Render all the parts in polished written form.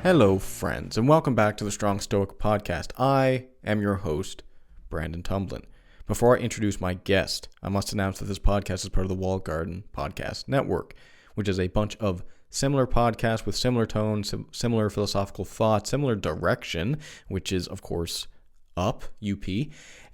Hello, friends, and welcome back to the Strong Stoic podcast. I am your host, Brandon Tumblin. Before I introduce my guest, I must announce that this podcast is part of the Walled Garden Podcast Network, which is a bunch of similar podcasts with similar tones, similar philosophical thoughts, similar direction, which is, of course, up, UP.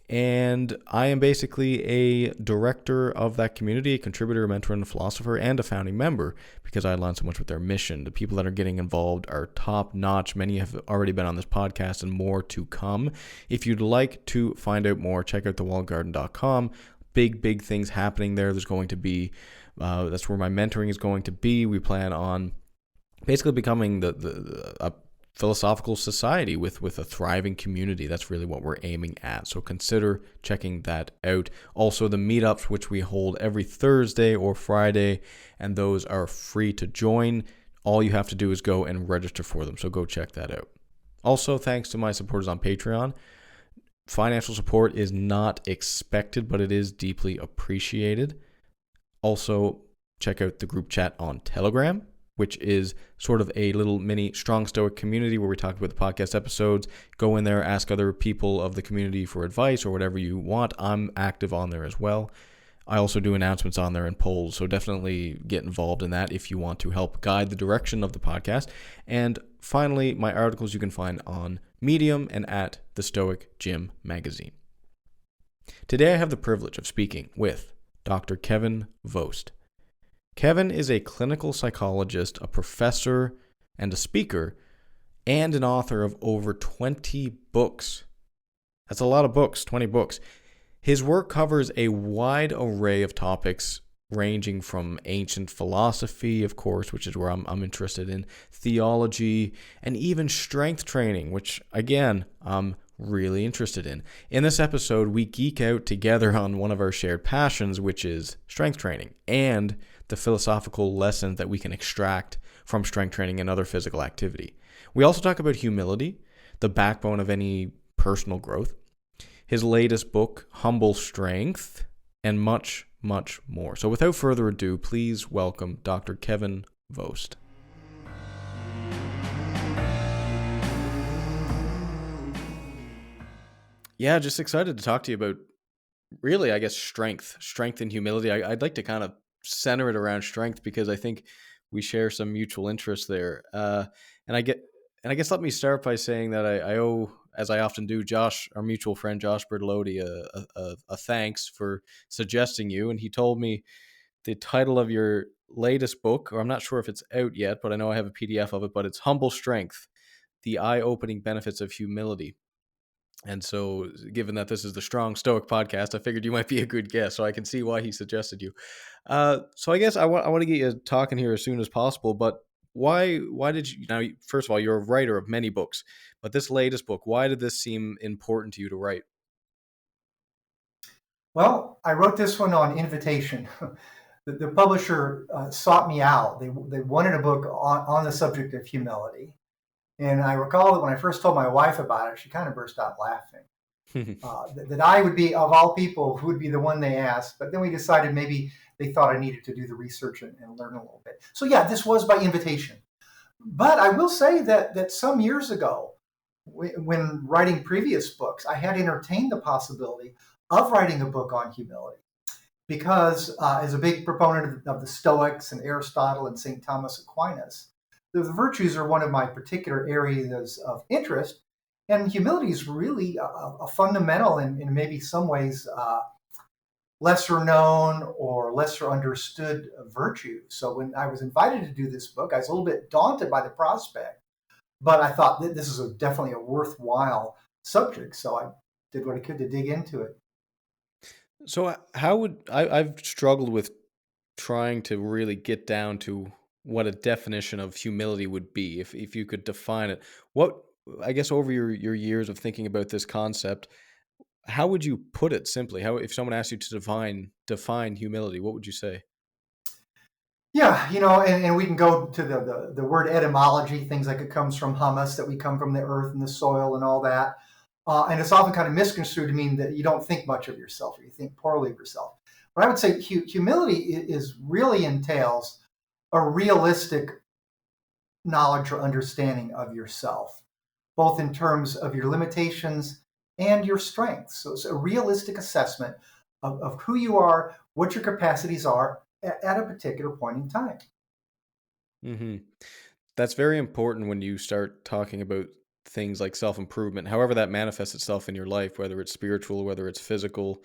And I am basically a director of that community, a contributor, a mentor, and a philosopher, and a founding member because I align so much with their mission. The people that are getting involved are top-notch. Many have already been on this podcast and more to come. If you'd like to find out more, check out thewalledgarden.com. Big things happening there. There's going to be, that's where my mentoring is going to be. We plan on basically becoming a philosophical society with a thriving community. That's really what we're aiming at. So consider checking that out. Also, the meetups, which we hold every Thursday or Friday, and those are free to join. All you have to do is go and register for them. So go check that out. Also, thanks to my supporters on Patreon. Financial support is not expected, but it is deeply appreciated. Also, check out the group chat on Telegram, which is sort of a little mini Strong Stoic community where we talk about the podcast episodes. Go in there, ask other people of the community for advice or whatever you want. I'm active on there as well. I also do announcements on there and polls, so definitely get involved in that if you want to help guide the direction of the podcast. And finally, my articles you can find on Medium and at the Stoic Gym magazine. Today I have the privilege of speaking with Dr. Kevin Vost. Kevin is a clinical psychologist, a professor, and a speaker, and an author of over 20 books. That's a lot of books, 20 books. His work covers a wide array of topics ranging from ancient philosophy, of course, which is where I'm interested in, theology, and even strength training, which, again, I'm really interested in. In this episode, we geek out together on one of our shared passions, which is strength training, and the philosophical lessons that we can extract from strength training and other physical activity. We also talk about humility, the backbone of any personal growth, his latest book, Humble Strength, and much more. So without further ado, please welcome Dr. Kevin Vost. Yeah, just excited to talk to you about really, I guess, strength and humility. I'd like to kind of center it around strength because I think we share some mutual interests there. And I guess let me start by saying that I owe, as I often do, Josh, our mutual friend Josh Bertolotti, a thanks for suggesting you. And he told me the title of your latest book, or I'm not sure if it's out yet, but I know I have a PDF of it, but it's Humble Strength, The Eye-Opening Benefits of Humility. And so, given that this is the Strong Stoic podcast, I figured you might be a good guest, so I can see why he suggested you. So I guess I want to get you talking here as soon as possible, but why did you, now, first of all, you're a writer of many books, but this latest book, why did this seem important to you to write? Well, I wrote this one on invitation. The publisher sought me out. They wanted a book on the subject of humility. And I recall that when I first told my wife about it, she kind of burst out laughing. That I would be, of all people, who would be the one they asked. But then we decided maybe they thought I needed to do the research and learn a little bit. So yeah, this was by invitation. But I will say that some years ago, when writing previous books, I had entertained the possibility of writing a book on humility. Because as a big proponent of the Stoics and Aristotle and St. Thomas Aquinas, the virtues are one of my particular areas of interest, and humility is really a fundamental and in maybe some ways lesser known or lesser understood virtue. So when I was invited to do this book, I was a little bit daunted by the prospect, but I thought that this is definitely a worthwhile subject, so I did what I could to dig into it. So how would I've struggled with trying to really get down to what a definition of humility would be if you could define it. What, I guess, over your years of thinking about this concept, how would you put it simply? How, if someone asked you to define humility, what would you say? Yeah, and we can go to the word etymology, things like it comes from humus, that we come from the earth and the soil and all that. And it's often kind of misconstrued to mean that you don't think much of yourself or you think poorly of yourself. But I would say humility is really entails a realistic knowledge or understanding of yourself, both in terms of your limitations and your strengths. So it's a realistic assessment of who you are, what your capacities are at a particular point in time. Hmm. That's very important when you start talking about things like self-improvement, however that manifests itself in your life, whether it's spiritual, whether it's physical,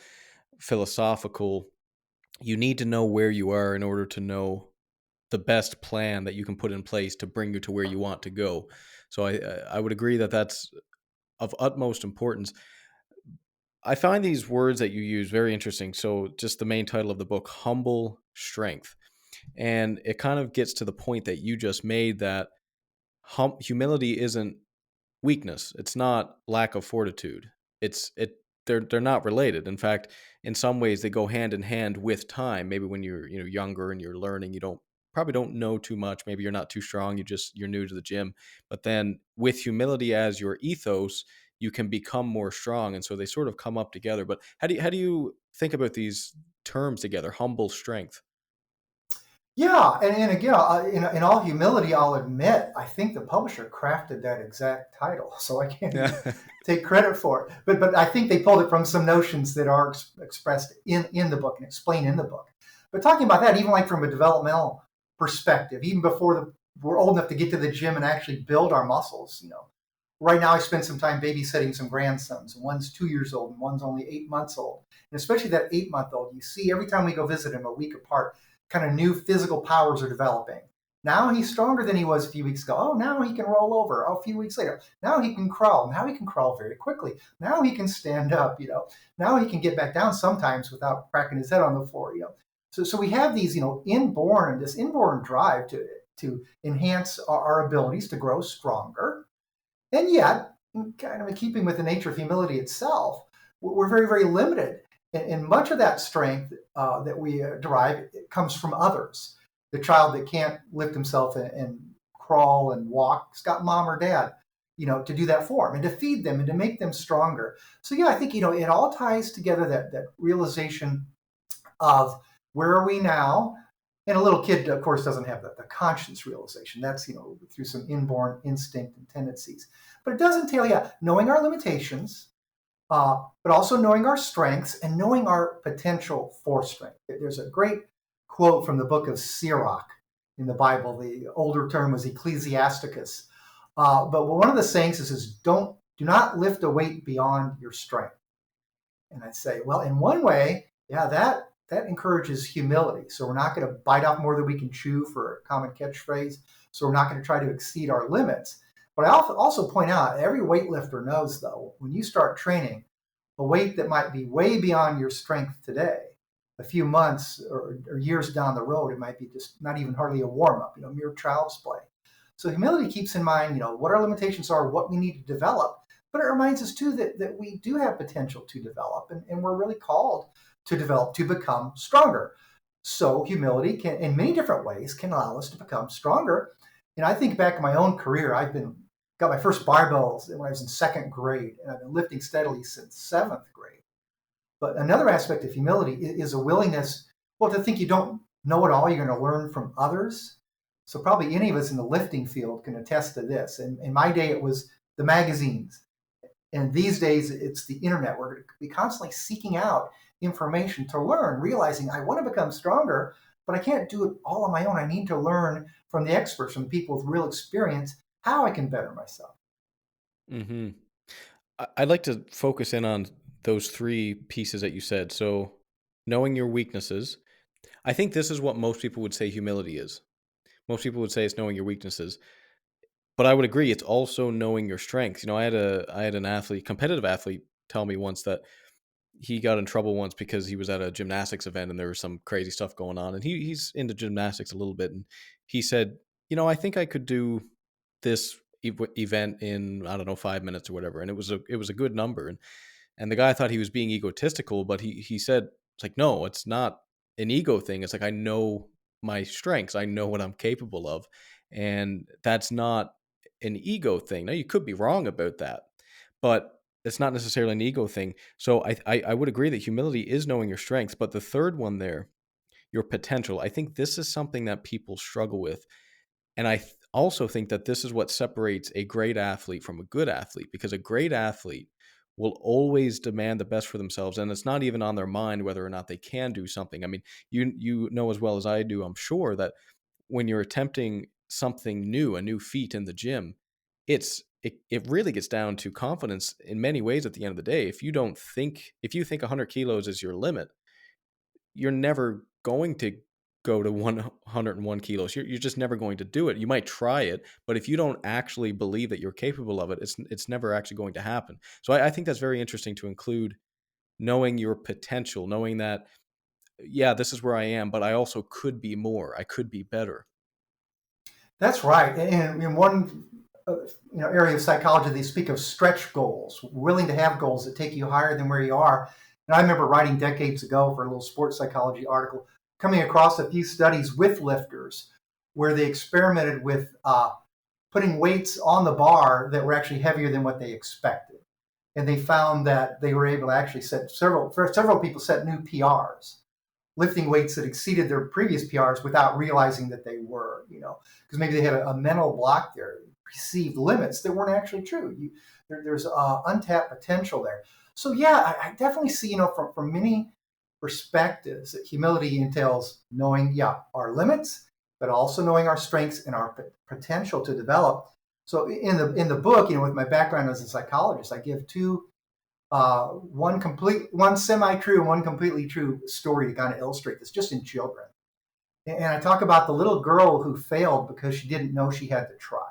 philosophical. You need to know where you are in order to know the best plan that you can put in place to bring you to where you want to go. So I would agree that that's of utmost importance. I find these words that you use very interesting. So just the main title of the book, Humble Strength. And it kind of gets to the point that you just made, that humility isn't weakness. It's not lack of fortitude. They're not related. In fact, in some ways they go hand in hand with time. Maybe when you're, younger and you're learning, you don't know too much. Maybe you're not too strong. You're new to the gym. But then with humility as your ethos, you can become more strong. And so they sort of come up together. But how do you think about these terms together? Humble strength. Yeah, and again, in all humility, I'll admit, I think the publisher crafted that exact title, so I can't even Yeah. take credit for it. But I think they pulled it from some notions that are expressed in the book and explained in the book. But talking about that, even like from a developmental perspective, even before we're old enough to get to the gym and actually build our muscles, right now I spend some time babysitting some grandsons. One's 2 years old and one's only 8 months old. And especially that 8 month old, you see every time we go visit him a week apart, kind of new physical powers are developing. Now he's stronger than he was a few weeks ago. Oh, now he can roll over. Oh, a few weeks later, now he can crawl. Now he can crawl very quickly. Now he can stand up. Now he can get back down sometimes without cracking his head on the floor. So we have these, this inborn drive to enhance our abilities to grow stronger, and yet, kind of in keeping with the nature of humility itself, we're very, very limited. And much of that strength that we derive comes from others. The child that can't lift himself and crawl and walk has got mom or dad, to do that for him and to feed them and to make them stronger. So yeah, I think, it all ties together, that realization of where are we now. And a little kid, of course, doesn't have the conscious realization. That's, through some inborn instinct and tendencies. But it does entail, yeah, knowing our limitations, but also knowing our strengths and knowing our potential for strength. There's a great quote from the book of Sirach in the Bible. The older term was Ecclesiasticus. But one of the sayings is do not lift a weight beyond your strength. And I'd say, well, in one way, yeah, that encourages humility. So we're not going to bite off more than we can chew, for a common catchphrase. So we're not going to try to exceed our limits. But I also point out, every weightlifter knows, though, when you start training, a weight that might be way beyond your strength today, a few months or years down the road, it might be just not even hardly a warm up, mere child's play. So humility keeps in mind, what our limitations are, what we need to develop, but it reminds us too that we do have potential to develop, and we're really called to develop, to become stronger. So humility can, in many different ways, can allow us to become stronger. And I think back in my own career, got my first barbells when I was in second grade, and I've been lifting steadily since seventh grade. But another aspect of humility is a willingness, well, to think you don't know it all. You're going to learn from others. So probably any of us in the lifting field can attest to this. And in my day, it was the magazines. And these days, it's the internet. We're going to be constantly seeking out information to learn, realizing I want to become stronger, but I can't do it all on my own. I need to learn from the experts, from people with real experience, how I can better myself. Hmm. I'd like to focus in on those three pieces that you said. So, knowing your weaknesses. I think this is what most people would say humility is. Most people would say it's knowing your weaknesses. But I would agree, it's also knowing your strengths. I had an athlete, competitive athlete, tell me once that he got in trouble once because he was at a gymnastics event and there was some crazy stuff going on. And he's into gymnastics a little bit. And he said, I think I could do this event in, I don't know, 5 minutes or whatever. And it was a good number. And the guy thought he was being egotistical, but he said, it's like, no, it's not an ego thing. It's like, I know my strengths. I know what I'm capable of. And that's not an ego thing. Now, you could be wrong about that, but it's not necessarily an ego thing. So I would agree that humility is knowing your strengths. But the third one there, your potential, I think this is something that people struggle with. And I also think that this is what separates a great athlete from a good athlete, because a great athlete will always demand the best for themselves, and it's not even on their mind whether or not they can do something. I mean, you know as well as I do, I'm sure, that when you're attempting something new, a new feat in the gym, it really gets down to confidence in many ways at the end of the day. If you think 100 kilos is your limit, you're never going to go to 101 kilos. You're just never going to do it. You might try it, but if you don't actually believe that you're capable of it, it's never actually going to happen. So I think that's very interesting to include knowing your potential, knowing that, yeah, this is where I am, but I also could be more. I could be better. That's right. And in one area of psychology, they speak of stretch goals, willing to have goals that take you higher than where you are. And I remember writing decades ago for a little sports psychology article, coming across a few studies with lifters where they experimented with putting weights on the bar that were actually heavier than what they expected. And they found that they were able to actually several people set new PRs, lifting weights that exceeded their previous PRs without realizing that they were, because maybe they had a mental block there, perceived limits that weren't actually true. There's untapped potential there. So yeah, I definitely see, from many perspectives, that humility entails knowing, our limits, but also knowing our strengths and our potential to develop. So in the book, with my background as a psychologist, I give two one semi-true and one completely true story to kind of illustrate this, just in children. And I talk about the little girl who failed because she didn't know she had to try.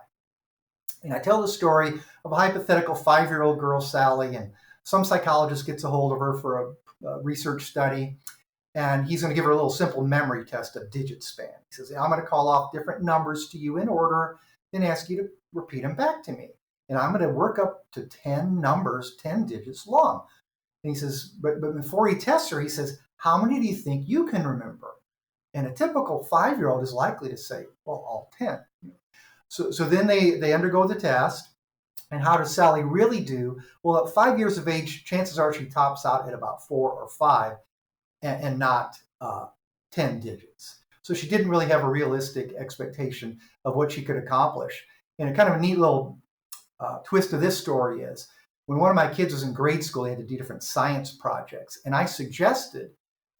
And I tell the story of a hypothetical 5-year-old girl, Sally, and some psychologist gets a hold of her for a research study, and he's going to give her a little simple memory test of digit span. He says, I'm going to call off different numbers to you in order and ask you to repeat them back to me. And I'm going to work up to 10 numbers, 10 digits long. And he says, but before he tests her, he says, how many do you think you can remember? And a typical 5-year-old is likely to say, well, all 10. So then they undergo the test. And how does Sally really do? Well, at 5 years of age, chances are she tops out at about 4 or 5 and not 10 digits. So she didn't really have a realistic expectation of what she could accomplish. And a kind of a neat little twist of this story is, when one of my kids was in grade school, he had to do different science projects. And I suggested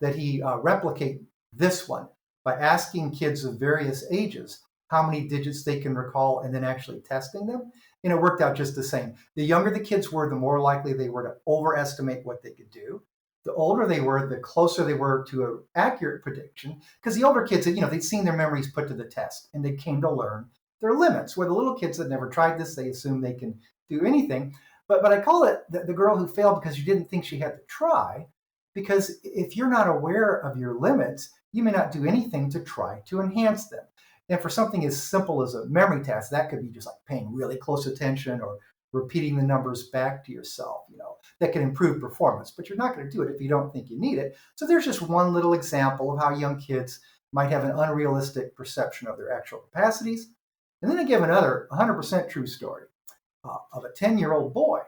that he replicate this one by asking kids of various ages how many digits they can recall and then actually testing them. And it worked out just the same. The younger the kids were, the more likely they were to overestimate what they could do. The older they were, the closer they were to an accurate prediction, because the older kids, they'd seen their memories put to the test and they came to learn their limits. Where the little kids that never tried this, they assume they can do anything. But I call it the girl who failed because you didn't think she had to try. Because if you're not aware of your limits, you may not do anything to try to enhance them. And for something as simple as a memory test, that could be just like paying really close attention or repeating the numbers back to yourself, that can improve performance. But you're not going to do it if you don't think you need it. So there's just one little example of how young kids might have an unrealistic perception of their actual capacities. And then I give another 100% true story of a 10-year-old boy.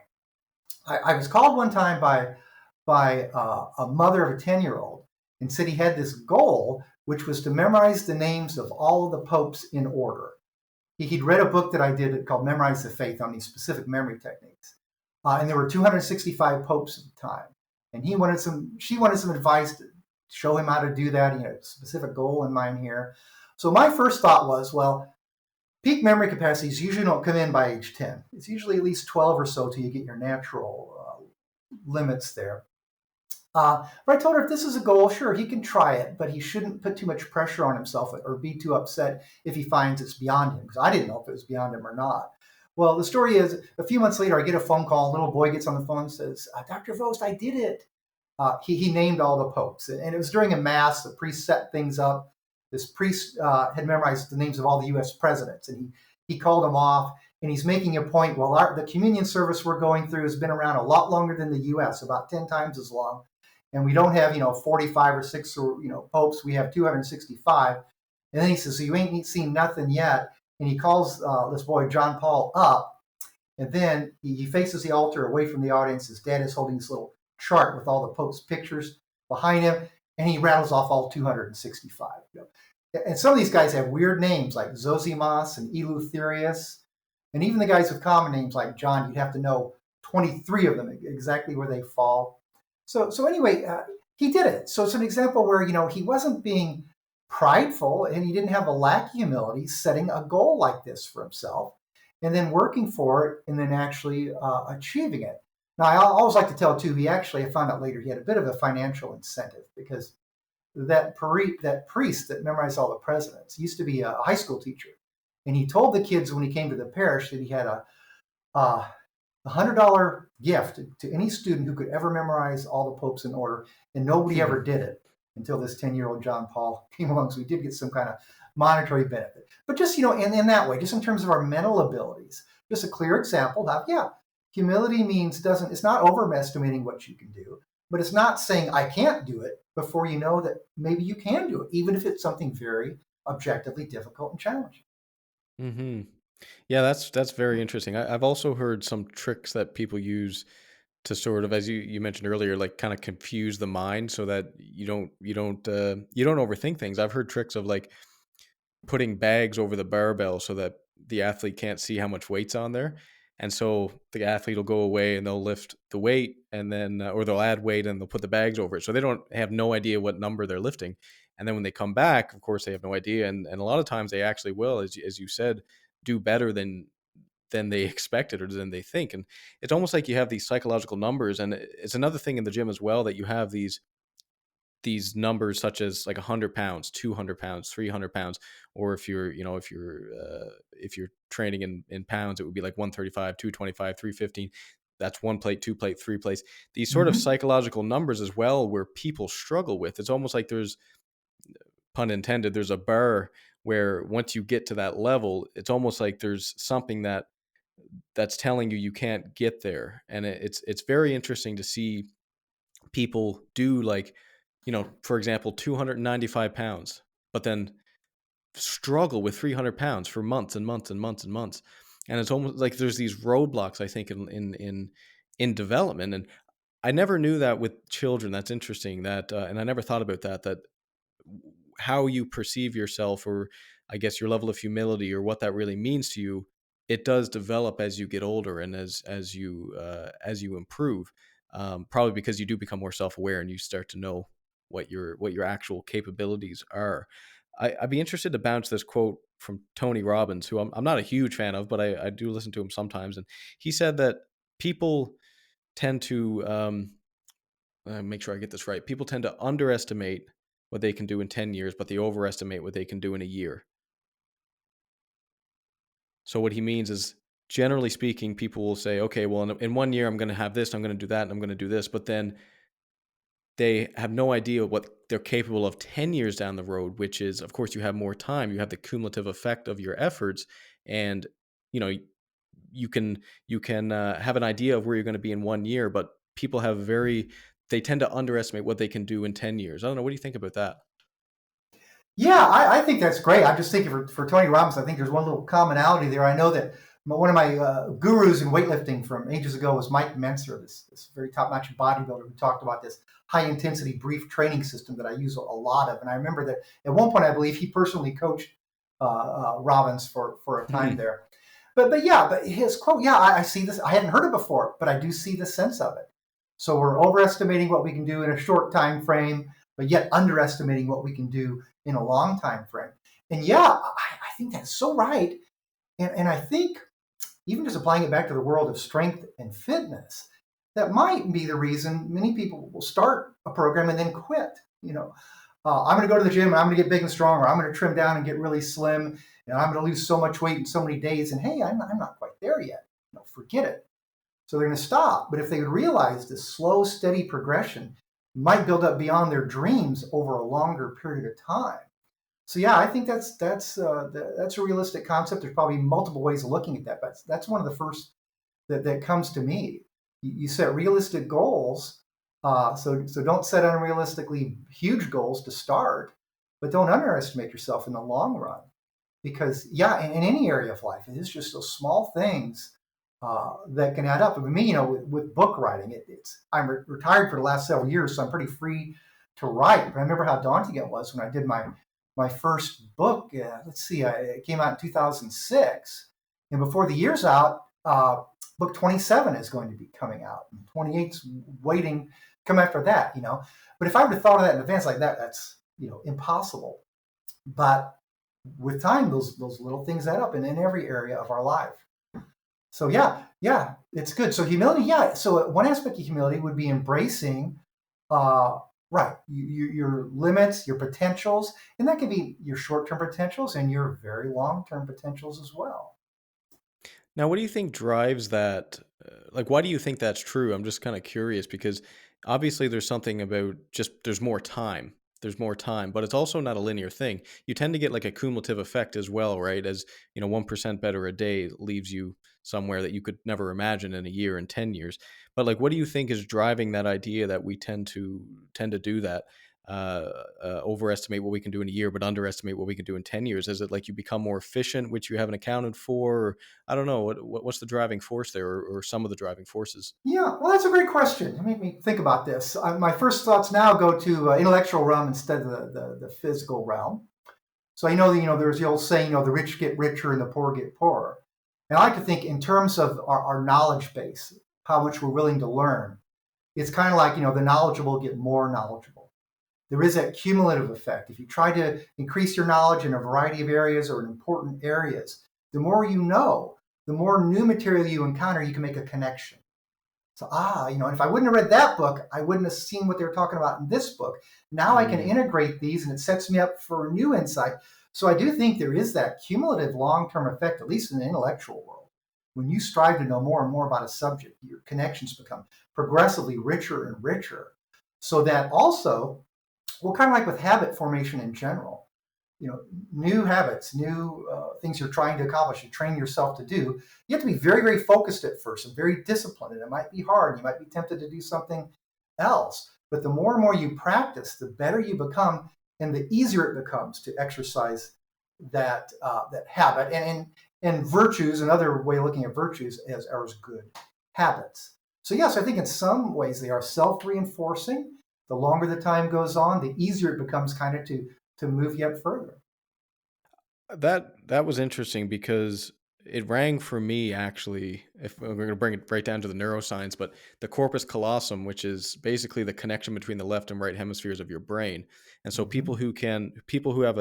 I was called one time by a mother of a 10-year-old and said he had this goal, which was to memorize the names of all of the popes in order. He'd read a book that I did called Memorize the Faith on these specific memory techniques. And there were 265 popes at the time. And she wanted some advice to show him how to do that. He had a specific goal in mind here. So my first thought was, well, peak memory capacities usually don't come in by age 10. It's usually at least 12 or so till you get your natural limits there. But I told her, if this is a goal, sure, he can try it, but he shouldn't put too much pressure on himself or be too upset if he finds it's beyond him, because I didn't know if it was beyond him or not. Well, the story is, a few months later, I get a phone call. A little boy gets on the phone and says, Dr. Vost, I did it. He named all the popes. And it was during a mass. The priest set things up. This priest had memorized the names of all the U.S. presidents, and he called them off. And he's making a point, well, the communion service we're going through has been around a lot longer than the U.S., about 10 times as long. And we don't have, 45 or 6 or, popes. We have 265. And then he says, so you ain't seen nothing yet. And he calls this boy, John Paul, up. And then he faces the altar away from the audience. His dad is holding this little chart with all the popes' pictures behind him. And he rattles off all 265. And some of these guys have weird names like Zosimas and Eleutherius. And even the guys with common names like John, you'd have to know 23 of them exactly where they fall. So anyway, he did it. So it's an example where, he wasn't being prideful and he didn't have a lack of humility, setting a goal like this for himself and then working for it and then actually achieving it. Now, I always like to tell too, I found out later, he had a bit of a financial incentive because that priest that memorized all the presidents used to be a high school teacher. And he told the kids when he came to the parish that he had a $100 gift to any student who could ever memorize all the popes in order, and nobody ever did it until this 10-year-old John Paul came along. So we did get some kind of monetary benefit. But just, in that way, just in terms of our mental abilities, just a clear example of, humility it's not overestimating what you can do, but it's not saying I can't do it before you know that maybe you can do it, even if it's something very objectively difficult and challenging. Mm-hmm. Yeah, that's very interesting. I've also heard some tricks that people use to sort of, as you mentioned earlier, like kind of confuse the mind so that you don't overthink things. I've heard tricks of like putting bags over the barbell so that the athlete can't see how much weight's on there. And so the athlete will go away and they'll lift the weight and then, or they'll add weight and they'll put the bags over it. So they don't have no idea what number they're lifting. And then when they come back, of course, they have no idea. And a lot of times they actually will, as you said, do better than they expected or than they think. And it's almost like you have these psychological numbers. And it's another thing in the gym as well that you have these numbers such as like 100 pounds, 200 pounds, 300 pounds, or if you're training in pounds, it would be like 135, 225, 315. That's one plate, two plate, three plates. These sort of Mm-hmm. psychological numbers as well, where people struggle with. It's almost like there's, pun intended, there's a bar where once you get to that level, it's almost like there's something that's telling you can't get there. And it's very interesting to see people do, like, for example, 295 pounds, but then struggle with 300 pounds for months and months and months and months. And it's almost like there's these roadblocks, I think, in development. And I never knew that with children. That's interesting that, and I never thought about that how you perceive yourself, or I guess your level of humility, or what that really means to you, it does develop as you get older and as you improve. Probably because you do become more self-aware and you start to know what your actual capabilities are. I'd be interested to bounce this quote from Tony Robbins, who I'm not a huge fan of, but I do listen to him sometimes. And he said that people tend to make sure I get this right. People tend to underestimate what they can do in 10 years, but they overestimate what they can do in a year. So what he means is, generally speaking, people will say, okay, well, in 1 year, I'm going to have this, I'm going to do that, and I'm going to do this. But then they have no idea what they're capable of 10 years down the road, which is, of course, you have more time. You have the cumulative effect of your efforts. And, you know, you can have an idea of where you're going to be in 1 year, but people they tend to underestimate what they can do in 10 years. I don't know. What do you think about that? Yeah, I think that's great. I'm just thinking for Tony Robbins, I think there's one little commonality there. I know that one of my gurus in weightlifting from ages ago was Mike Menser, this very top-notch bodybuilder who talked about this high-intensity brief training system that I use a lot of. And I remember that at one point, I believe he personally coached Robbins for a time there. But his quote, I see this. I hadn't heard it before, but I do see the sense of it. So we're overestimating what we can do in a short time frame, but yet underestimating what we can do in a long time frame. And I think that's so right. And I think even just applying it back to the world of strength and fitness, that might be the reason many people will start a program and then quit. I'm going to go to the gym and I'm going to get big and strong, or I'm going to trim down and get really slim, and I'm going to lose so much weight in so many days. And hey, I'm not quite there yet. Forget it. So they're going to stop. But if they would realize this slow, steady progression might build up beyond their dreams over a longer period of time. So I think that's a realistic concept. There's probably multiple ways of looking at that, but that's one of the first that comes to me. You set realistic goals, so don't set unrealistically huge goals to start, but don't underestimate yourself in the long run, because in any area of life, it is just those small things that can add up. I mean, with book writing, I'm retired for the last several years, so I'm pretty free to write. But I remember how daunting it was when I did my my first book. Let's see, it came out in 2006, and before the year's out, book 27 is going to be coming out, and 28's waiting, come after that. But if I would have thought of that in advance like that, that's impossible. But with time, those little things add up, and in every area of our life. So yeah, it's good. So humility, yeah. So one aspect of humility would be embracing, right, your limits, your potentials, and that could be your short-term potentials and your very long-term potentials as well. Now, what do you think drives that? Like, why do you think that's true? I'm just kind of curious because obviously there's something about just there's more time. There's more time, but it's also not a linear thing. You tend to get like a cumulative effect as well, right? As 1% better a day leaves you somewhere that you could never imagine in a year and 10 years. But like, what do you think is driving that idea that we tend to do that? Overestimate what we can do in a year, but underestimate what we can do in 10 years. Is it like you become more efficient, which you haven't accounted for? Or, I don't know. What's the driving force there, or some of the driving forces? Yeah, well, that's a great question. It made me think about this. My first thoughts now go to intellectual realm instead of the physical realm. So there's the old saying, the rich get richer and the poor get poorer. And I like to think in terms of our knowledge base, how much we're willing to learn. It's kind of like, the knowledgeable get more knowledgeable. There is that cumulative effect. If you try to increase your knowledge in a variety of areas or in important areas, the more you know, the more new material you encounter, you can make a connection. So, and if I wouldn't have read that book, I wouldn't have seen what they were talking about in this book. Now I can integrate these and it sets me up for a new insight. So I do think there is that cumulative long-term effect, at least in the intellectual world. When you strive to know more and more about a subject, your connections become progressively richer and richer. So that also, well, kind of like with habit formation in general, new habits, new things you're trying to accomplish, you train yourself to do, you have to be very, very focused at first and very disciplined. And it might be hard. You might be tempted to do something else. But the more and more you practice, the better you become and the easier it becomes to exercise that habit. And virtues, another way of looking at virtues as good habits. So yes, I think in some ways they are self-reinforcing. The longer the time goes on, the easier it becomes kind of to move yet further. That was interesting because it rang for me actually. If we're going to bring it right down to the neuroscience, but the corpus callosum, which is basically the connection between the left and right hemispheres of your brain, and so people who have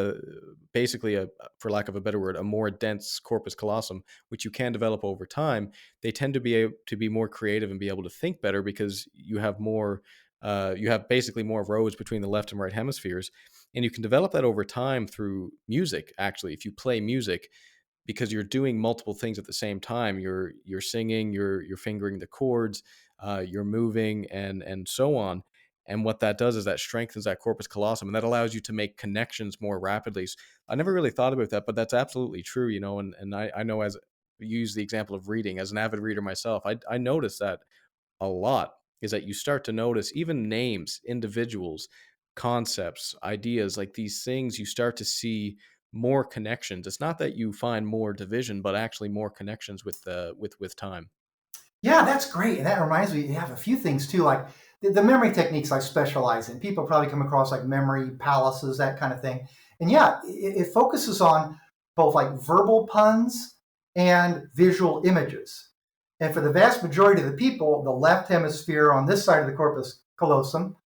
basically for lack of a better word, a more dense corpus callosum, which you can develop over time, they tend to be able to be more creative and be able to think better because you have more. You have basically more roads between the left and right hemispheres. And you can develop that over time through music. Actually, if you play music, because you're doing multiple things at the same time, you're singing, you're fingering the chords, you're moving, and so on. And what that does is that strengthens that corpus callosum, and that allows you to make connections more rapidly. So I never really thought about that, but that's absolutely true. And I know, as you use the example of reading, as an avid reader myself, I noticed that a lot, is that you start to notice even names, individuals, concepts, ideas, like these things, you start to see more connections. It's not that you find more division, but actually more connections with time. Yeah, that's great. And that reminds me, you have a few things too, like the memory techniques I specialize in. People probably come across like memory palaces, that kind of thing. And yeah, it focuses on both like verbal puns and visual images. And for the vast majority of the people, the left hemisphere on this side of the corpus callosum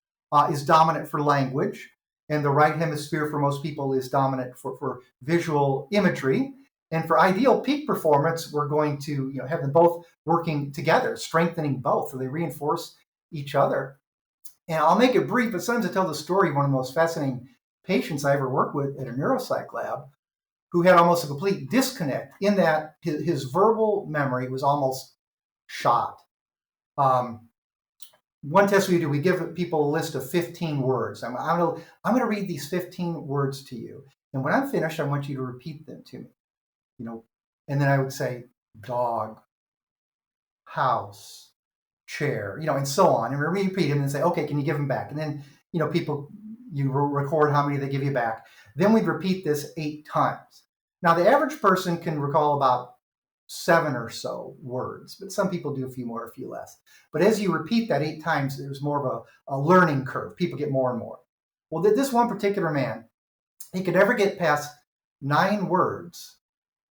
is dominant for language, and the right hemisphere for most people is dominant for visual imagery. And for ideal peak performance, we're going to have them both working together, strengthening both, so they reinforce each other. And I'll make it brief, but sometimes I tell the story of one of the most fascinating patients I ever worked with at a neuropsych lab, who had almost a complete disconnect in that his verbal memory was almost shot. One test we do, we give people a list of 15 words. I'm going to read these 15 words to you. And when I'm finished, I want you to repeat them to me. And then I would say dog, house, chair, and so on. And we repeat them and say, okay, can you give them back? And then, people, you record how many they give you back. Then we'd repeat this 8 times. Now, the average person can recall about 7 or so words, but some people do a few more, a few less. But as you repeat that 8 times, there's more of a learning curve. People get more and more. Well, this one particular man, he could never get past 9 words,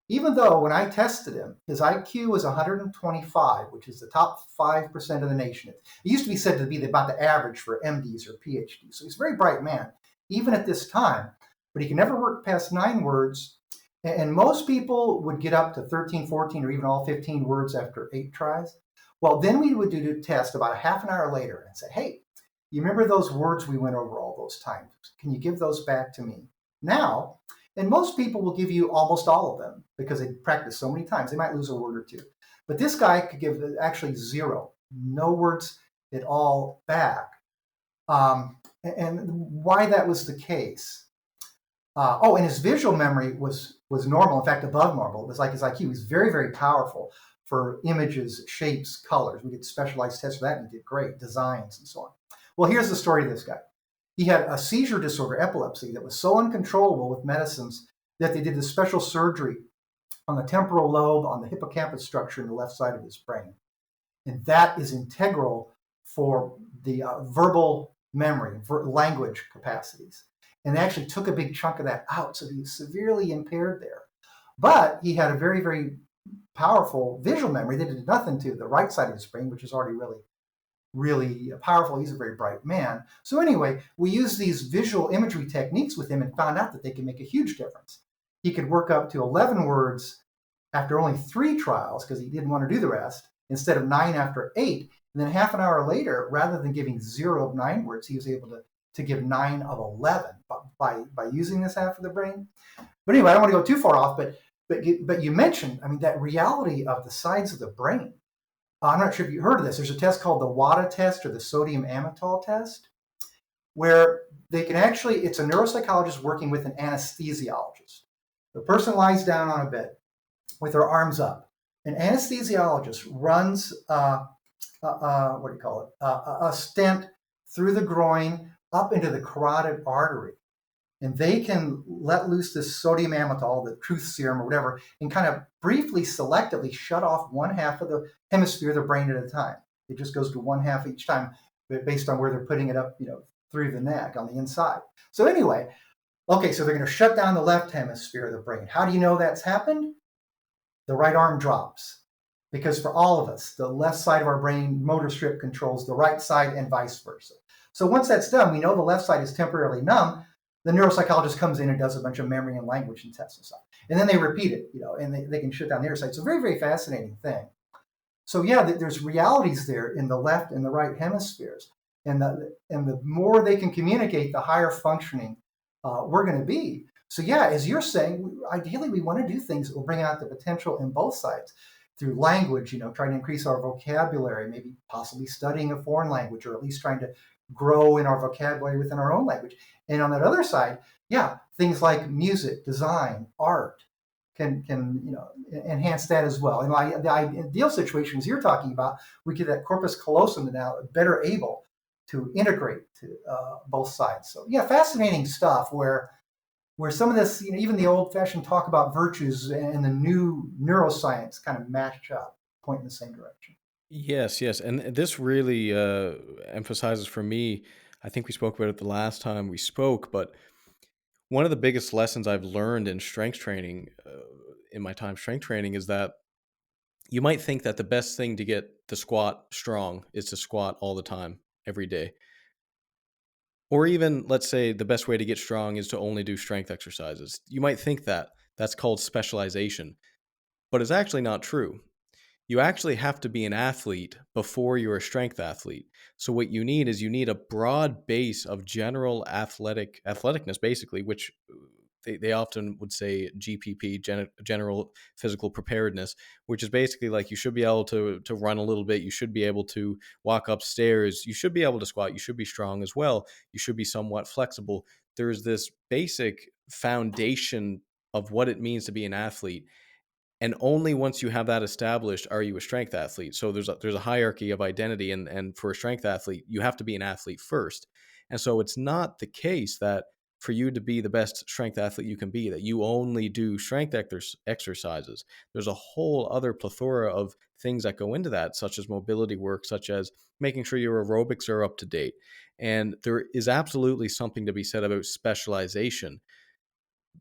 even though when I tested him, his IQ was 125, which is the top 5% of the nation. It used to be said to be about the average for MDs or PhDs. So he's a very bright man, even at this time, but he can never work past 9 words. And most people would get up to 13, 14, or even all 15 words after 8 tries. Well, then we would do the test about a half an hour later and say, hey, you remember those words we went over all those times? Can you give those back to me? Now, and most people will give you almost all of them because they practice so many times. They might lose a word or two. But this guy could give actually 0, no words at all back. And why that was the case. And his visual memory was normal, in fact, above normal. It was like his IQ was very, very powerful for images, shapes, colors. We did specialized tests for that, and he did great, designs and so on. Well, here's the story of this guy. He had a seizure disorder, epilepsy, that was so uncontrollable with medicines that they did this special surgery on the temporal lobe, on the hippocampus structure in the left side of his brain. And that is integral for the verbal memory, language capacities. And they actually took a big chunk of that out, so he was severely impaired there. But he had a very, very powerful visual memory that did nothing to the right side of his brain, which is already really powerful. He's a very bright man. So anyway, we used these visual imagery techniques with him and found out that they can make a huge difference. He could work up to 11 words after only 3 trials because he didn't want to do the rest, instead of 9 after 8. And then half an hour later, rather than giving 0 of 9 words, he was able to give 9 of 11 by using this half of the brain. But anyway, I don't want to go too far off, but you mentioned, I mean, that reality of the sides of the brain. I'm not sure if you heard of this. There's a test called the WADA test or the sodium amytal test, where they can actually, it's a neuropsychologist working with an anesthesiologist. The person lies down on a bed with their arms up. An anesthesiologist runs a stent through the groin up into the carotid artery. And they can let loose this sodium amytal, the truth serum or whatever, and kind of briefly, selectively shut off one half of the hemisphere of the brain at a time. It just goes to one half each time, based on where they're putting it up, through the neck on the inside. So anyway, okay, so they're going to shut down the left hemisphere of the brain. How do you know that's happened? The right arm drops. Because for all of us, the left side of our brain motor strip controls the right side and vice versa. So once that's done, we know the left side is temporarily numb. The neuropsychologist comes in and does a bunch of memory and language and tests and stuff. And then they repeat it, and they can shut down the other side. It's a very, very fascinating thing. So yeah, there's realities there in the left and the right hemispheres. And the more they can communicate, the higher functioning we're going to be. So yeah, as you're saying, ideally we want to do things that will bring out the potential in both sides through language, trying to increase our vocabulary, maybe possibly studying a foreign language, or at least trying to grow in our vocabulary within our own language. And on that other side, yeah, things like music, design, art can enhance that as well. And the ideal situations you're talking about, we get that corpus callosum now better able to integrate to both sides. So yeah, fascinating stuff where some of this, even the old-fashioned talk about virtues and the new neuroscience kind of match up, point in the same direction. Yes, yes. And this really emphasizes for me, I think we spoke about it the last time we spoke, but one of the biggest lessons I've learned in strength training, in my time strength training, is that you might think that the best thing to get the squat strong is to squat all the time, every day. Or even, let's say, the best way to get strong is to only do strength exercises. You might think that. That's called specialization. But it's actually not true. You actually have to be an athlete before you're a strength athlete. So what you need is a broad base of general athleticness, basically, which they often would say GPP, general physical preparedness, which is basically like you should be able to run a little bit. You should be able to walk upstairs. You should be able to squat. You should be strong as well. You should be somewhat flexible. There's this basic foundation of what it means to be an athlete. And only once you have that established are you a strength athlete. So there's a hierarchy of identity, and for a strength athlete, you have to be an athlete first. And so it's not the case that for you to be the best strength athlete you can be, that you only do strength exercises. There's a whole other plethora of things that go into that, such as mobility work, such as making sure your aerobics are up to date. And there is absolutely something to be said about specialization.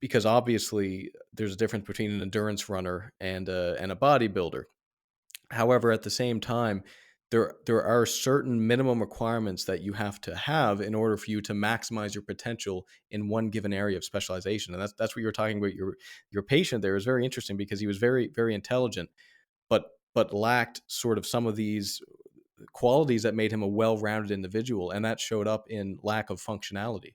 because obviously there's a difference between an endurance runner and a bodybuilder. However, at the same time, there are certain minimum requirements that you have to have in order for you to maximize your potential in one given area of specialization. And that's what you were talking about. Your patient there is very interesting because he was very, very intelligent, but lacked sort of some of these qualities that made him a well-rounded individual, and that showed up in lack of functionality.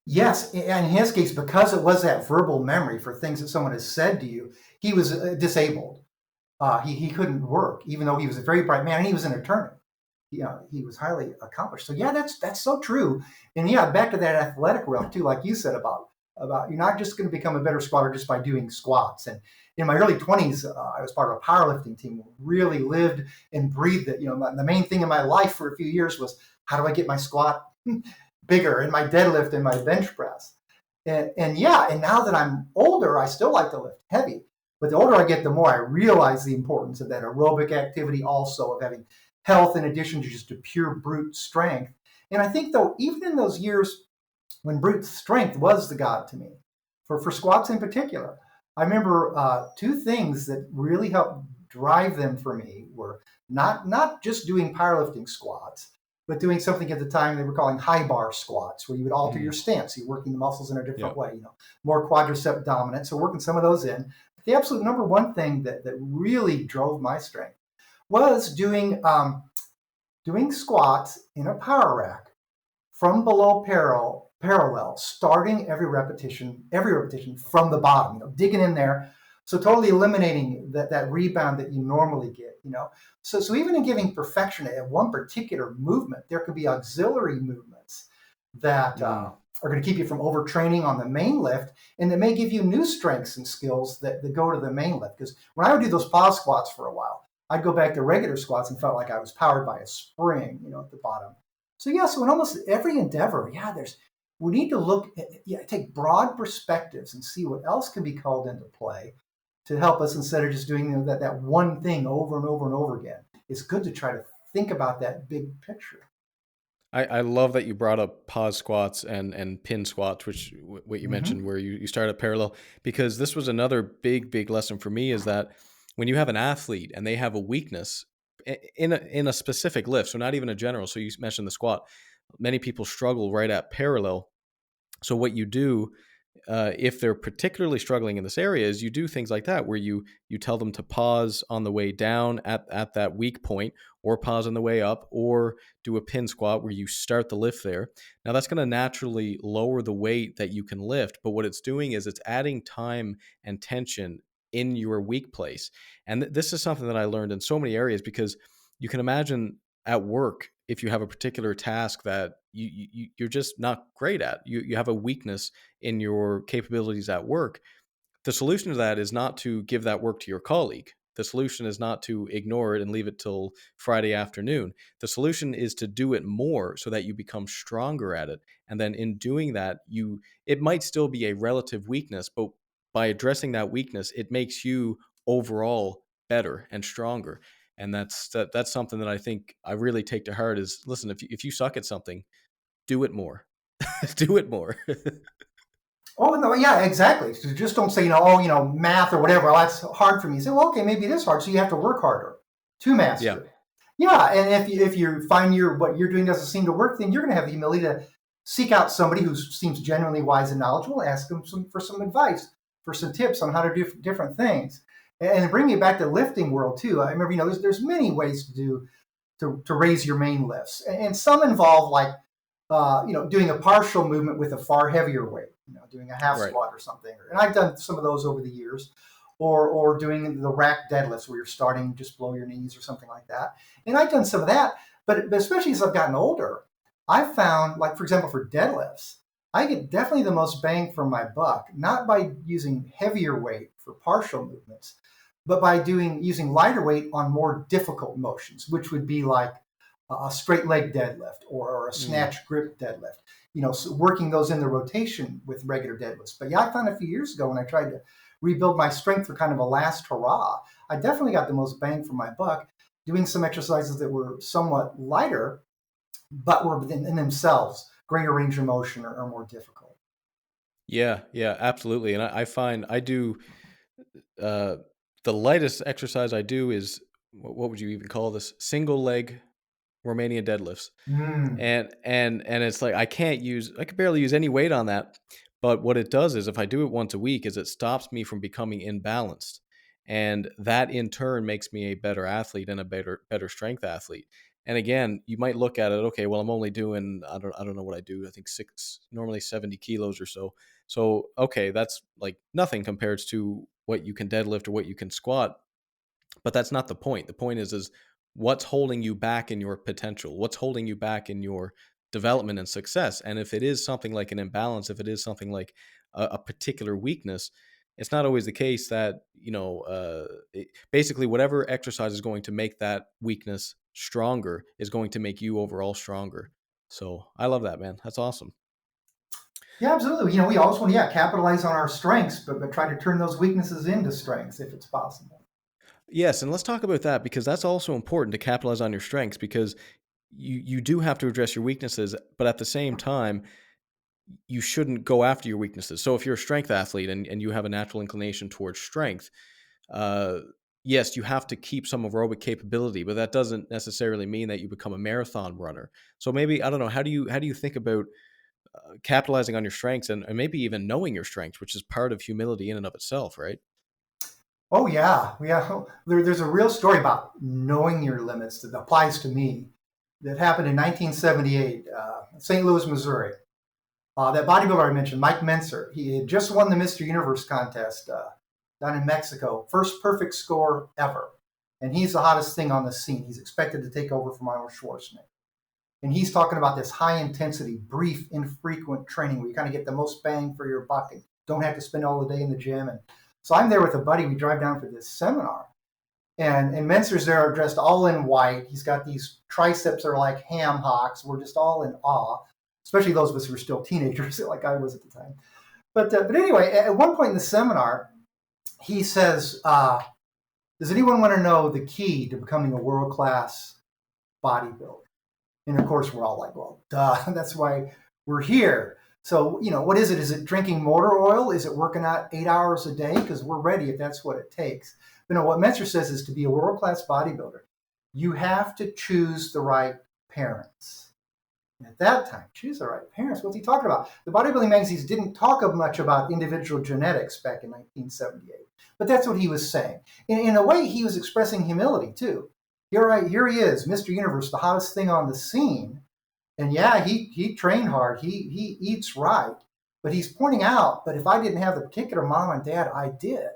Yes, in his case, because it was that verbal memory for things that someone has said to you, he was disabled. He couldn't work, even though he was a very bright man and he was an attorney. He was highly accomplished. So yeah, that's so true. And yeah, back to that athletic realm too, like you said about you're not just going to become a better squatter just by doing squats. And in my early 20s, I was part of a powerlifting team. Really lived and breathed it. The main thing in my life for a few years was how do I get my squat bigger and my deadlift and my bench press. And now that I'm older, I still like to lift heavy. But the older I get, the more I realize the importance of that aerobic activity, also of having health in addition to just a pure brute strength. And I think, though, even in those years when brute strength was the god to me, for squats in particular, I remember two things that really helped drive them for me were not just doing powerlifting squats, but doing something at the time they were calling high bar squats, where you would alter your stance. You're working the muscles in a different way, more quadricep dominant. So working some of those in. The absolute number one thing that really drove my strength was doing squats in a power rack from below parallel, starting every repetition from the bottom, digging in there. So totally eliminating that rebound that you normally get, So even in giving perfection at one particular movement, there could be auxiliary movements that are going to keep you from overtraining on the main lift, and that may give you new strengths and skills that go to the main lift. Because when I would do those pause squats for a while, I'd go back to regular squats and felt like I was powered by a spring, at the bottom. So in almost every endeavor, we need to look at, take broad perspectives and see what else can be called into play to help us, instead of just doing that one thing over and over and over again. It's good to try to think about that big picture. I love that you brought up pause squats and pin squats, which what you mentioned, where you start at parallel, because this was another big lesson for me, is that when you have an athlete and they have a weakness in a specific lift, so not even a general, so you mentioned the squat, many people struggle right at parallel. So what you do, if they're particularly struggling in this area, is you do things like that, where you tell them to pause on the way down at that weak point, or pause on the way up, or do a pin squat where you start the lift there. Now that's going to naturally lower the weight that you can lift, but what it's doing is it's adding time and tension in your weak place. And this is something that I learned in so many areas, because you can imagine at work, if you have a particular task that you're just not great at, you have a weakness in your capabilities at work, the solution to that is not to give that work to your colleague. The solution is not to ignore it and leave it till Friday afternoon. The solution is to do it more so that you become stronger at it. And then in doing that, it might still be a relative weakness, but by addressing that weakness, it makes you overall better and stronger. And that's something that I think I really take to heart is, listen, if you suck at something, do it more. Do it more. Oh, no, yeah, exactly. So just don't say, math or whatever, that's hard for me. You say, well, okay, maybe it is hard. So you have to work harder to master it. Yeah, and if you find what you're doing doesn't seem to work, then you're going to have the humility to seek out somebody who seems genuinely wise and knowledgeable, ask them for some advice, for some tips on how to do different things. And bring me back to lifting world too. I remember, there's many ways to raise your main lifts, and some involve doing a partial movement with a far heavier weight, doing a half squat or something. And I've done some of those over the years, or doing the rack deadlifts where you're starting just below your knees or something like that. And I've done some of that, but especially as I've gotten older, I've found, like, for example, for deadlifts, I get definitely the most bang for my buck, not by using heavier weight for partial movements, but by using lighter weight on more difficult motions, which would be like a straight leg deadlift or a snatch grip deadlift, so working those in the rotation with regular deadlifts. But I found a few years ago when I tried to rebuild my strength for kind of a last hurrah, I definitely got the most bang for my buck doing some exercises that were somewhat lighter, but were in themselves greater range of motion or more difficult. Yeah, yeah, absolutely. And I find I do uh, the lightest exercise I do is what would you even call this? Single leg Romanian deadlifts. Mm. And it's like I could barely use any weight on that. But what it does is if I do it once a week is it stops me from becoming imbalanced. And that in turn makes me a better athlete and a better strength athlete. And again, you might look at it, okay, well, I'm only doing I don't know what I do. I think normally 70 kilos or so. So okay, that's like nothing compared to what you can deadlift or what you can squat, but that's not the point. The point is what's holding you back in your potential? What's holding you back in your development and success? And if it is something like an imbalance, if it is something like a particular weakness, it's not always the case that, basically whatever exercise is going to make that weakness stronger is going to make you overall stronger. So I love that, man. That's awesome. Yeah, absolutely. We always want to, yeah, capitalize on our strengths, but try to turn those weaknesses into strengths if it's possible. Yes, and let's talk about that because that's also important to capitalize on your strengths because you do have to address your weaknesses, but at the same time, you shouldn't go after your weaknesses. So if you're a strength athlete and you have a natural inclination towards strength, uh, yes, you have to keep some aerobic capability, but that doesn't necessarily mean that you become a marathon runner. So maybe I don't know. How do you think about capitalizing on your strengths and maybe even knowing your strengths, which is part of humility in and of itself, right? Oh yeah, yeah. There's a real story about knowing your limits that applies to me. That happened in 1978, St. Louis, Missouri. That bodybuilder I mentioned, Mike Menser, he had just won the Mr. Universe contest down in Mexico. First perfect score ever. And he's the hottest thing on the scene. He's expected to take over from Arnold Schwarzenegger. And he's talking about this high intensity, brief, infrequent training where you kind of get the most bang for your buck and don't have to spend all the day in the gym. And so I'm there with a buddy. We drive down for this seminar. And Menser's there dressed all in white. He's got these triceps that are like ham hocks. We're just all in awe, especially those of us who are still teenagers, like I was at the time. But anyway, at one point in the seminar, he says, "Does anyone want to know the key to becoming a world class bodybuilder?" And of course, we're all like, "Well, duh, that's why we're here." So, what is it? Is it drinking motor oil? Is it working out 8 hours a day? Because we're ready if that's what it takes. But no, what Menser says is to be a world class bodybuilder, you have to choose the right parents. And at that time, choose the right parents. What's he talking about? The bodybuilding magazines didn't talk much about individual genetics back in 1978, but that's what he was saying. In a way, he was expressing humility too. Here he is, Mr. Universe, the hottest thing on the scene. And yeah, he trained hard. He eats right. But he's pointing out, but if I didn't have the particular mom and dad I did,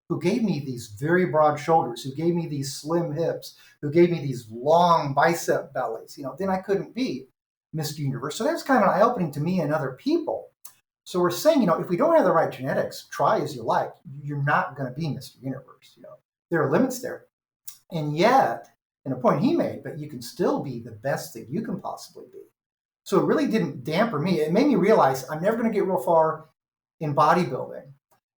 who gave me these very broad shoulders, who gave me these slim hips, who gave me these long bicep bellies, then I couldn't be Mr. Universe. So that's kind of eye-opening to me and other people. So we're saying, if we don't have the right genetics, try as you like, you're not going to be Mr. Universe. There are limits there. And yet, and a point he made, but you can still be the best that you can possibly be. So it really didn't damper me. It made me realize I'm never going to get real far in bodybuilding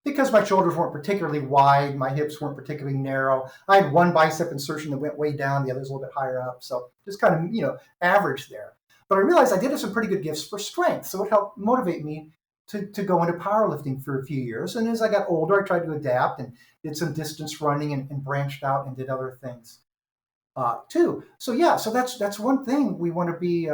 because my shoulders weren't particularly wide, my hips weren't particularly narrow. I had one bicep insertion that went way down, the other's a little bit higher up. So just kind of, average there. But I realized I did have some pretty good gifts for strength. So it helped motivate me to go into powerlifting for a few years. And as I got older, I tried to adapt and did some distance running and branched out and did other things too. So yeah, so that's one thing we want to be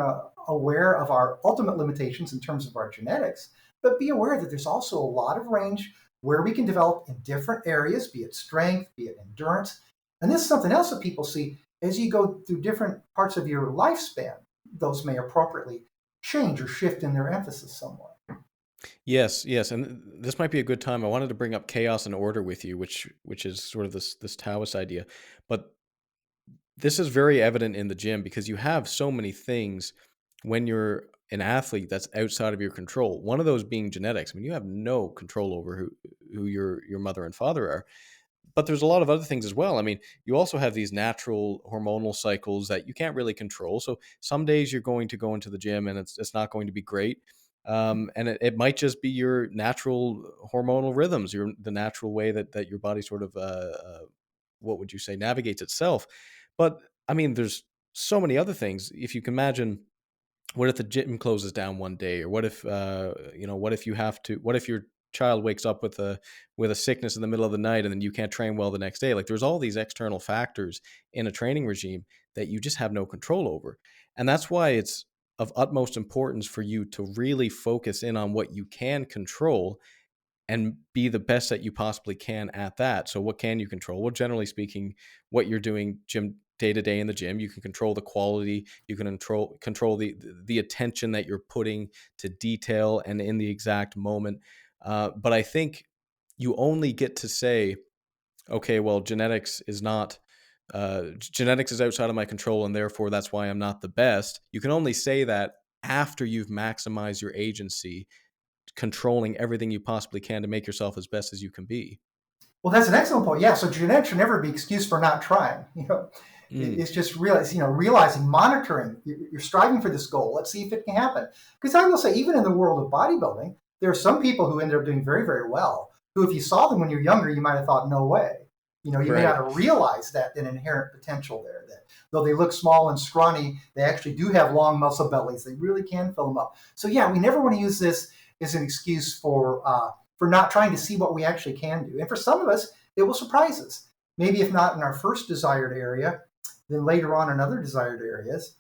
aware of our ultimate limitations in terms of our genetics, but be aware that there's also a lot of range where we can develop in different areas, be it strength, be it endurance. And this is something else that people see as you go through different parts of your lifespan. Those may appropriately change or shift in their emphasis somewhat. Yes, yes, and this might be a good time. I wanted to bring up chaos and order with you, which is sort of this Taoist idea, but this is very evident in the gym because you have so many things when you're an athlete that's outside of your control. One of those being genetics. I mean, you have no control over who your mother and father are. But there's a lot of other things as well. I mean, you also have these natural hormonal cycles that you can't really control. So some days you're going to go into the gym and it's not going to be great. And it might just be your natural hormonal rhythms, the natural way that your body sort of what would you say navigates itself. But I mean, there's so many other things. If you can imagine what if the gym closes down one day, or what if what if what if your child wakes up with a sickness in the middle of the night and then you can't train well the next day? Like, there's all these external factors in a training regime that you just have no control over. And that's why it's of utmost importance for you to really focus in on what you can control and be the best that you possibly can at that. So what can you control? Well, generally speaking, what you're doing gym day to day in the gym, you can control the quality, you can control the attention that you're putting to detail and in the exact moment. But I think you only get to say, okay, well, genetics is outside of my control, and therefore that's why I'm not the best. You can only say that after you've maximized your agency, controlling everything you possibly can to make yourself as best as you can be. Well, that's an excellent point. Yeah, so genetics should never be excuse for not trying. It's just realizing, monitoring. You're striving for this goal. Let's see if it can happen. Because I will say, even in the world of bodybuilding, there are some people who ended up doing very, very well. Who, if you saw them when you're younger, you might have thought, no way. You may not have realized that an inherent potential there. That though they look small and scrawny, they actually do have long muscle bellies. They really can fill them up. So yeah, we never want to use this as an excuse for not trying to see what we actually can do. And for some of us, it will surprise us. Maybe if not in our first desired area, then later on in other desired areas.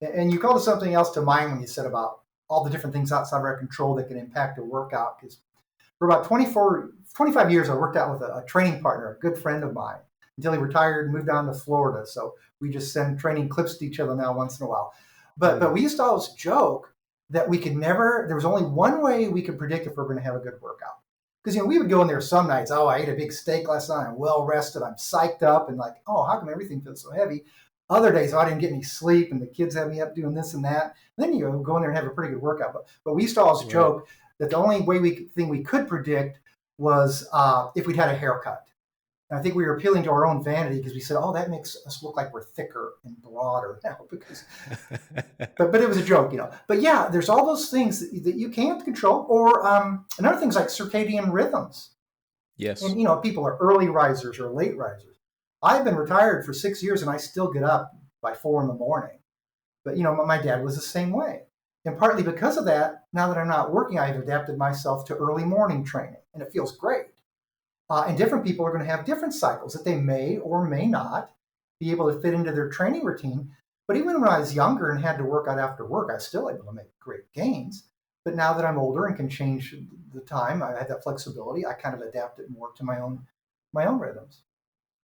And you called something else to mind when you said about all the different things outside of our control that can impact a workout. Because for about 25 years, I worked out with a training partner, a good friend of mine, until he retired and moved down to Florida. So we just send training clips to each other now once in a while. But we used to always joke that there was only one way we could predict if we're going to have a good workout. Because, we would go in there some nights, I ate a big steak last night, I'm well rested, I'm psyched up, and like, oh, how come everything feels so heavy? Other days, I didn't get any sleep, and the kids have me up doing this and that. And then you go in there and have a pretty good workout. But we used to always joke that the only thing we could predict was if we'd had a haircut. And I think we were appealing to our own vanity because we said, oh, that makes us look like we're thicker and broader now. But it was a joke, But yeah, there's all those things that you can't control. Or another thing's like circadian rhythms. Yes. And, people are early risers or late risers. I've been retired for 6 years and I still get up by 4 a.m. But, my dad was the same way. And partly because of that, now that I'm not working, I've adapted myself to early morning training. And it feels great. And different people are going to have different cycles that they may or may not be able to fit into their training routine. But even when I was younger and had to work out after work, I was still able to make great gains. But now that I'm older and can change the time, I had that flexibility. I kind of adapt it more to my own rhythms.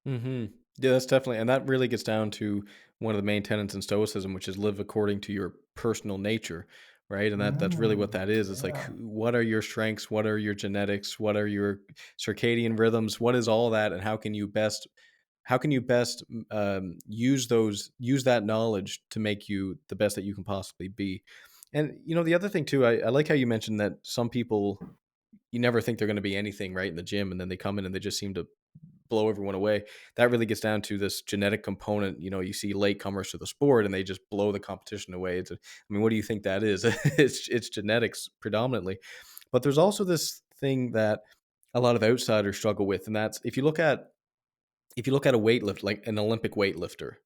Mm-hmm. Yeah, that's definitely, and that really gets down to one of the main tenets in Stoicism, which is live according to your personal nature, right? And that's really what that is. It's like, what are your strengths? What are your genetics? What are your circadian rhythms? What is all that? And how can you best use that knowledge to make you the best that you can possibly be? And, the other thing too, I like how you mentioned that some people, you never think they're going to be anything right in the gym, and then they come in and they just seem to blow everyone away. That really gets down to this genetic component. You see latecomers to the sport and they just blow the competition away. What do you think that is? It's genetics predominantly. But there's also this thing that a lot of outsiders struggle with, and that's if you look at a weightlift, like an Olympic weightlifter,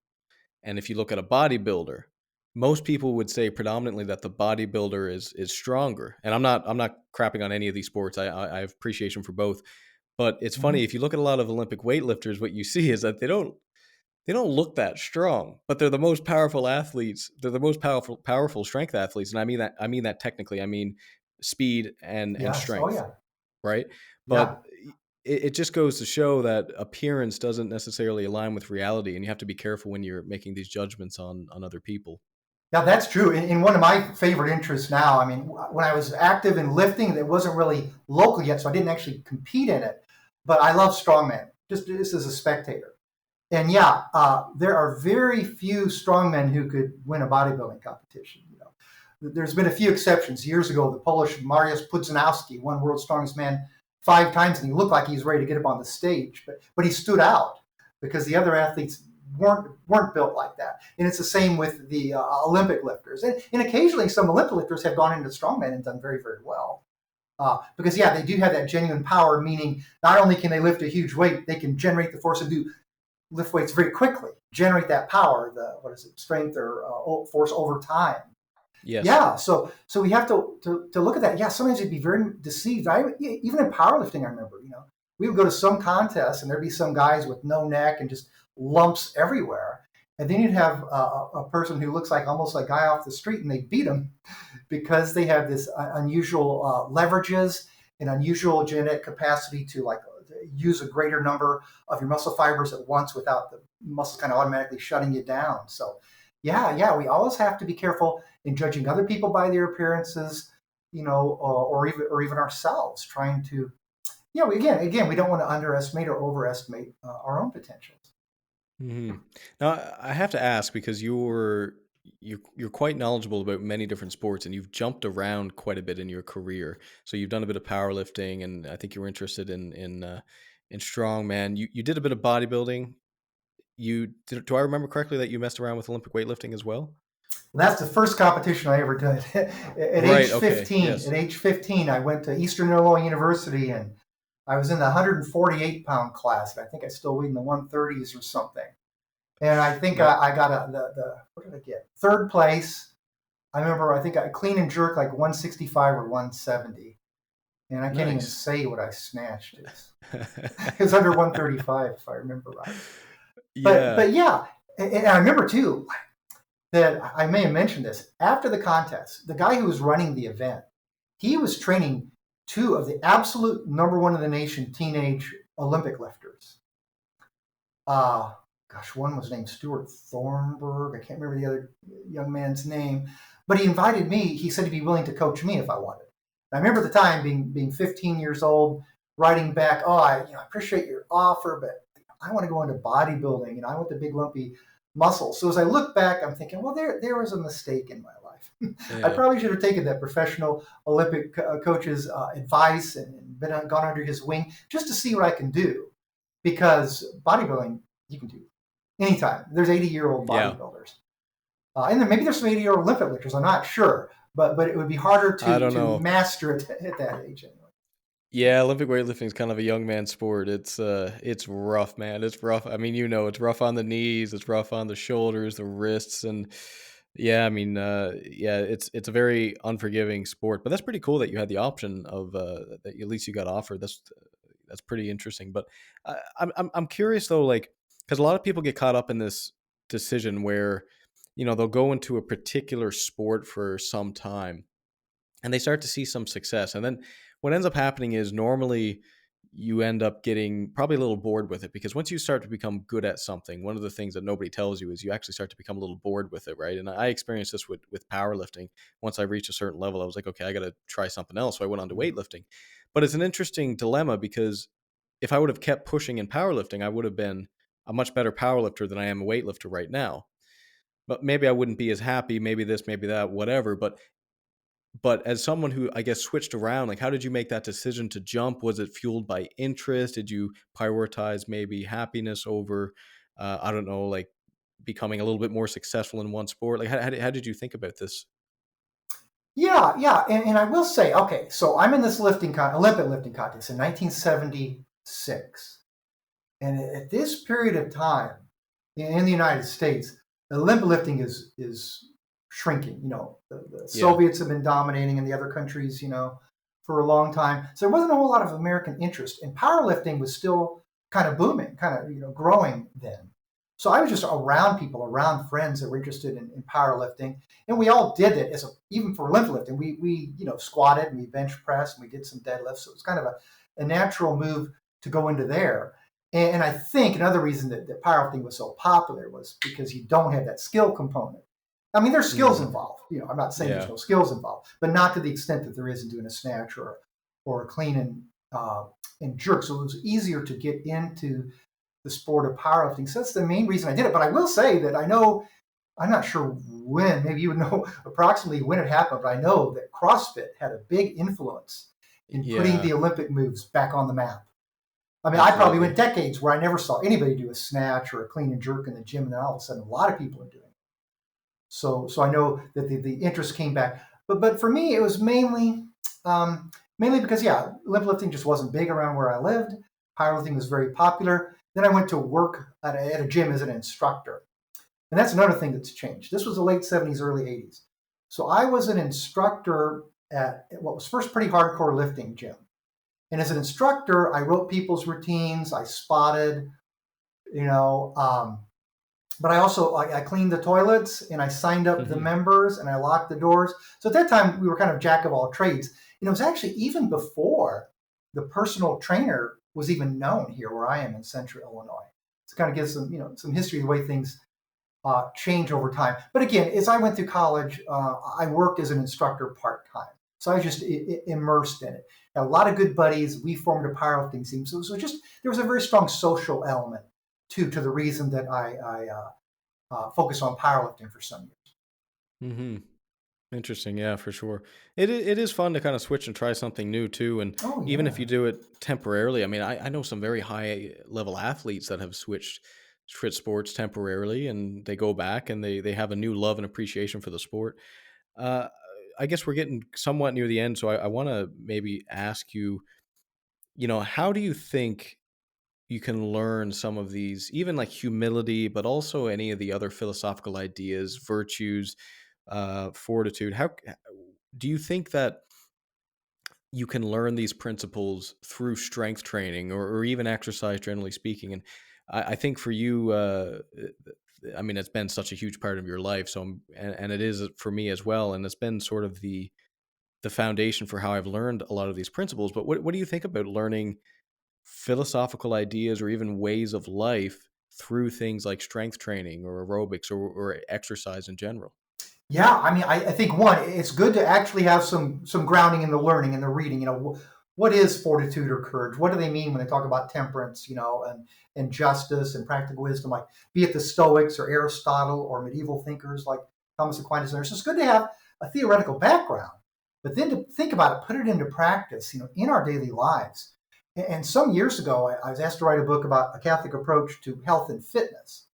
and if you look at a bodybuilder, most people would say predominantly that the bodybuilder is stronger. And I'm not crapping on any of these sports. I have appreciation for both. But it's funny, if you look at a lot of Olympic weightlifters, what you see is that they don't look that strong, but they're the most powerful athletes. They're the most powerful strength athletes. And I mean that technically. I mean speed and strength. Oh, yeah. Right? But it just goes to show that appearance doesn't necessarily align with reality, and you have to be careful when you're making these judgments on other people. Yeah, that's true. In one of my favorite interests now, when I was active in lifting, it wasn't really local yet, so I didn't actually compete in it. But I love strongman, just as a spectator. And there are very few strongmen who could win a bodybuilding competition. There's been a few exceptions. Years ago, the Polish Mariusz Pudzianowski won World's Strongest Man 5 times, and he looked like he was ready to get up on the stage. But he stood out because the other athletes weren't built like that. And it's the same with the Olympic lifters. And occasionally, some Olympic lifters have gone into strongman and done very, very well. Because they do have that genuine power, meaning not only can they lift a huge weight, they can generate the force and lift weights very quickly, generate that power, strength or force over time. Yes. Yeah, so we have to look at that. Yeah, sometimes you'd be very deceived. Even in powerlifting, I remember, we would go to some contests and there'd be some guys with no neck and just lumps everywhere. And then you'd have a person who looks like almost like a guy off the street, and they beat him because they have this unusual leverages and unusual genetic capacity to use a greater number of your muscle fibers at once without the muscles kind of automatically shutting you down. So yeah, we always have to be careful in judging other people by their appearances, or even ourselves, trying to, again, we don't want to underestimate or overestimate our own potentials. Hmm. Now, I have to ask because you're quite knowledgeable about many different sports, and you've jumped around quite a bit in your career. So you've done a bit of powerlifting, and I think you were interested in strongman. You did a bit of bodybuilding. Do I remember correctly that you messed around with Olympic weightlifting as well? Well, that's the first competition I ever did. At Right. age Okay. 15, Yes. at age 15, I went to Eastern Illinois University, and I was in the 148-pound class. And I think I still weighed in the 130s or something. And I think Yep. I got what did I get? Third place. I remember, I think I clean and jerk like 165 or 170. And I can't even Nice. say what I snatched. It was under 135, if I remember right. Yeah. But yeah, and I remember too that I may have mentioned this. After the contest, the guy who was running the event, he was training two of the absolute number one in the nation teenage Olympic lifters. Uh, One was named Stuart Thornburg. I can't remember the other young man's name, but he invited me. He said he'd be willing to coach me if I wanted. And I remember at the time being 15 years old, writing back, "Oh, I appreciate your offer, but I want to go into bodybuilding. I want the big lumpy muscles." So as I look back, I'm thinking, well, there was a mistake in my life. I Yeah. probably should have taken that professional Olympic coach's advice and gone under his wing just to see what I can do, because bodybuilding you can do anytime. There's 80-year-old Yeah. bodybuilders, and then maybe there's some 80-year-old Olympic lifters. I'm not sure, but it would be harder I to don't know. master it at that age anyway. Yeah, Olympic weightlifting is kind of a young man sport. It's rough, man. It's rough. I mean, it's rough on the knees, it's rough on the shoulders, the wrists, and yeah, I mean, yeah, it's a very unforgiving sport. But that's pretty cool that you had the option of that at least you got offered. That's pretty interesting. But I'm curious though, like, because a lot of people get caught up in this decision where they'll go into a particular sport for some time and they start to see some success. And then what ends up happening is normally you end up getting probably a little bored with it, because once you start to become good at something, one of the things that nobody tells you is you actually start to become a little bored with it, right? And I experienced this with powerlifting. Once I reached a certain level, I was like, okay, I got to try something else. So I went on to weightlifting. But it's an interesting dilemma, because if I would have kept pushing in powerlifting, I would have been a much better powerlifter than I am a weightlifter right now. But maybe I wouldn't be as happy, maybe this, maybe that, whatever. But as someone who, I guess, switched around, like, how did you make that decision to jump? Was it fueled by interest? Did you prioritize maybe happiness over, I don't know, like becoming a little bit more successful in one sport? Like, how did you think about this? Yeah, and I will say, okay, so I'm in this Olympic lifting contest in 1976, and at this period of time in the United States, Olympic lifting is shrinking. The Yeah. Soviets have been dominating in the other countries, for a long time. So there wasn't a whole lot of American interest, and powerlifting was still kind of booming, kind of growing then. So I was just around people, around friends that were interested in powerlifting, and we all did it even for Olympic lifting. We squatted and we bench pressed and we did some deadlifts. So it was kind of a natural move to go into there. And I think another reason that powerlifting was so popular was because you don't have that skill component. I mean, there's skills Hmm. involved. I'm not saying there's Yeah. no skills involved, but not to the extent that there is in doing a snatch or a clean and jerk. So it was easier to get into the sport of powerlifting. So that's the main reason I did it. But I will say that I'm not sure when, maybe you would know approximately when it happened, but I know that CrossFit had a big influence in putting Yeah. the Olympic moves back on the map. I mean, I probably went Absolutely. decades where I never saw anybody do a snatch or a clean and jerk in the gym, and then all of a sudden, a lot of people are doing it. So I know that the interest came back, but for me, it was mainly because Olympic lifting just wasn't big around where I lived. Powerlifting was very popular. Then I went to work at a gym as an instructor, and that's another thing that's changed. This was the late '70s, early '80s. So I was an instructor at what was first pretty hardcore lifting gym. And as an instructor, I wrote people's routines, I spotted, you know, but I cleaned the toilets and I signed up the members and I locked the doors. So at that time, we were kind of jack of all trades. And it was actually even before the personal trainer was even known here where I am in Central Illinois. To kind of give some history of the way things change over time. But again, as I went through college, I worked as an instructor part-time. So I was just immersed in it. Had a lot of good buddies. We formed a powerlifting team. So there was a very strong social element to the reason that I focused on powerlifting for some years. Mm-hmm. Interesting. Yeah, for sure. It is fun to kind of switch and try something new too. And Oh even if yeah. you do it temporarily, I mean, I know some very high level athletes that have switched sports temporarily and they go back and they have a new love and appreciation for the sport. Uh, I guess we're getting somewhat near the end. So I want to maybe ask you, how do you think you can learn some of these, even like humility, but also any of the other philosophical ideas, virtues, fortitude? How do you think that you can learn these principles through strength training or even exercise, generally speaking? And I think for you, I mean, it's been such a huge part of your life. So, and it is for me as well. And it's been sort of the foundation for how I've learned a lot of these principles. But what do you think about learning philosophical ideas or even ways of life through things like strength training or aerobics or exercise in general? Yeah, I mean, I think one, it's good to actually have some grounding in the learning and the reading. What is fortitude or courage? What do they mean when they talk about temperance? And justice and practical wisdom, like be it the Stoics or Aristotle or medieval thinkers like Thomas Aquinas. So it's good to have a theoretical background, but then to think about it, put it into practice. In our daily lives. And some years ago, I was asked to write a book about a Catholic approach to health and fitness.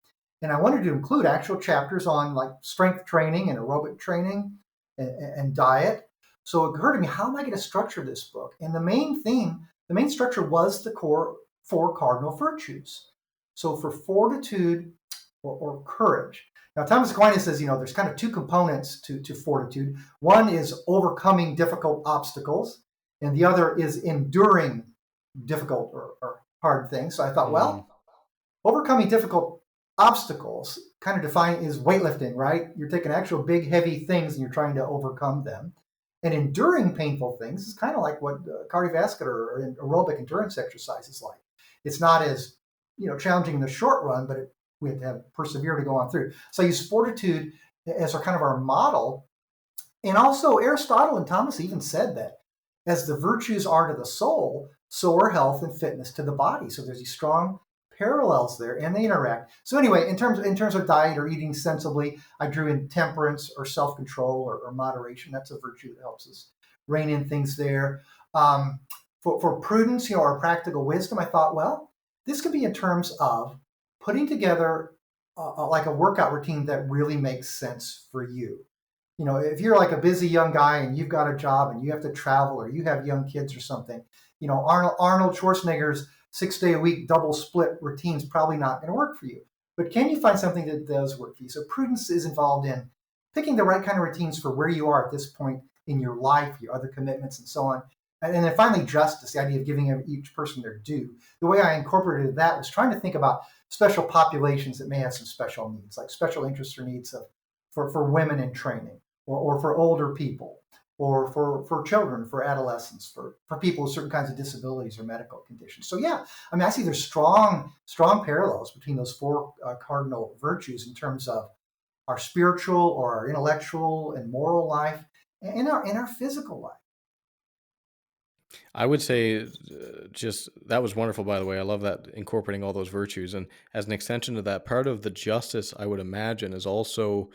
And I wanted to include actual chapters on like strength training and aerobic training and diet. So it occurred to me, how am I going to structure this book? And the main structure was the core four cardinal virtues. So for fortitude or courage. Now, Thomas Aquinas says, there's kind of two components to fortitude. One is overcoming difficult obstacles, and the other is enduring difficult or hard things. So I thought, Mm, well, overcoming difficult obstacles kind of defined is weightlifting, right? You're taking actual big, heavy things and you're trying to overcome them. And enduring painful things is kind of like what cardiovascular or aerobic endurance exercise is like. It's not as challenging in the short run, but we have to have persevere to go on through. So I use fortitude as our model. And also Aristotle and Thomas even said that as the virtues are to the soul, so are health and fitness to the body. So there's these strong parallels there, and they interact. So anyway, in terms of diet or eating sensibly, I drew in temperance or self-control or moderation. That's a virtue that helps us rein in things there. For prudence, or practical wisdom, I thought, well, this could be in terms of putting together like a workout routine that really makes sense for you. If you're like a busy young guy and you've got a job and you have to travel or you have young kids or something, Arnold Schwarzenegger's 6 day a week double split routine is probably not going to work for you. But can you find something that does work for you? So prudence is involved in picking the right kind of routines for where you are at this point in your life, your other commitments, and so on. And then finally, justice, the idea of giving each person their due. The way I incorporated that was trying to think about special populations that may have some special needs, like special interests or needs for women in training or for older people or for children, for adolescents, for people with certain kinds of disabilities or medical conditions. So yeah, I mean, I see there's strong parallels between those four cardinal virtues in terms of our spiritual or our intellectual and moral life and our physical life. I would say just that was wonderful, by the way. I love that incorporating all those virtues. And as an extension to that, part of the justice, I would imagine, is also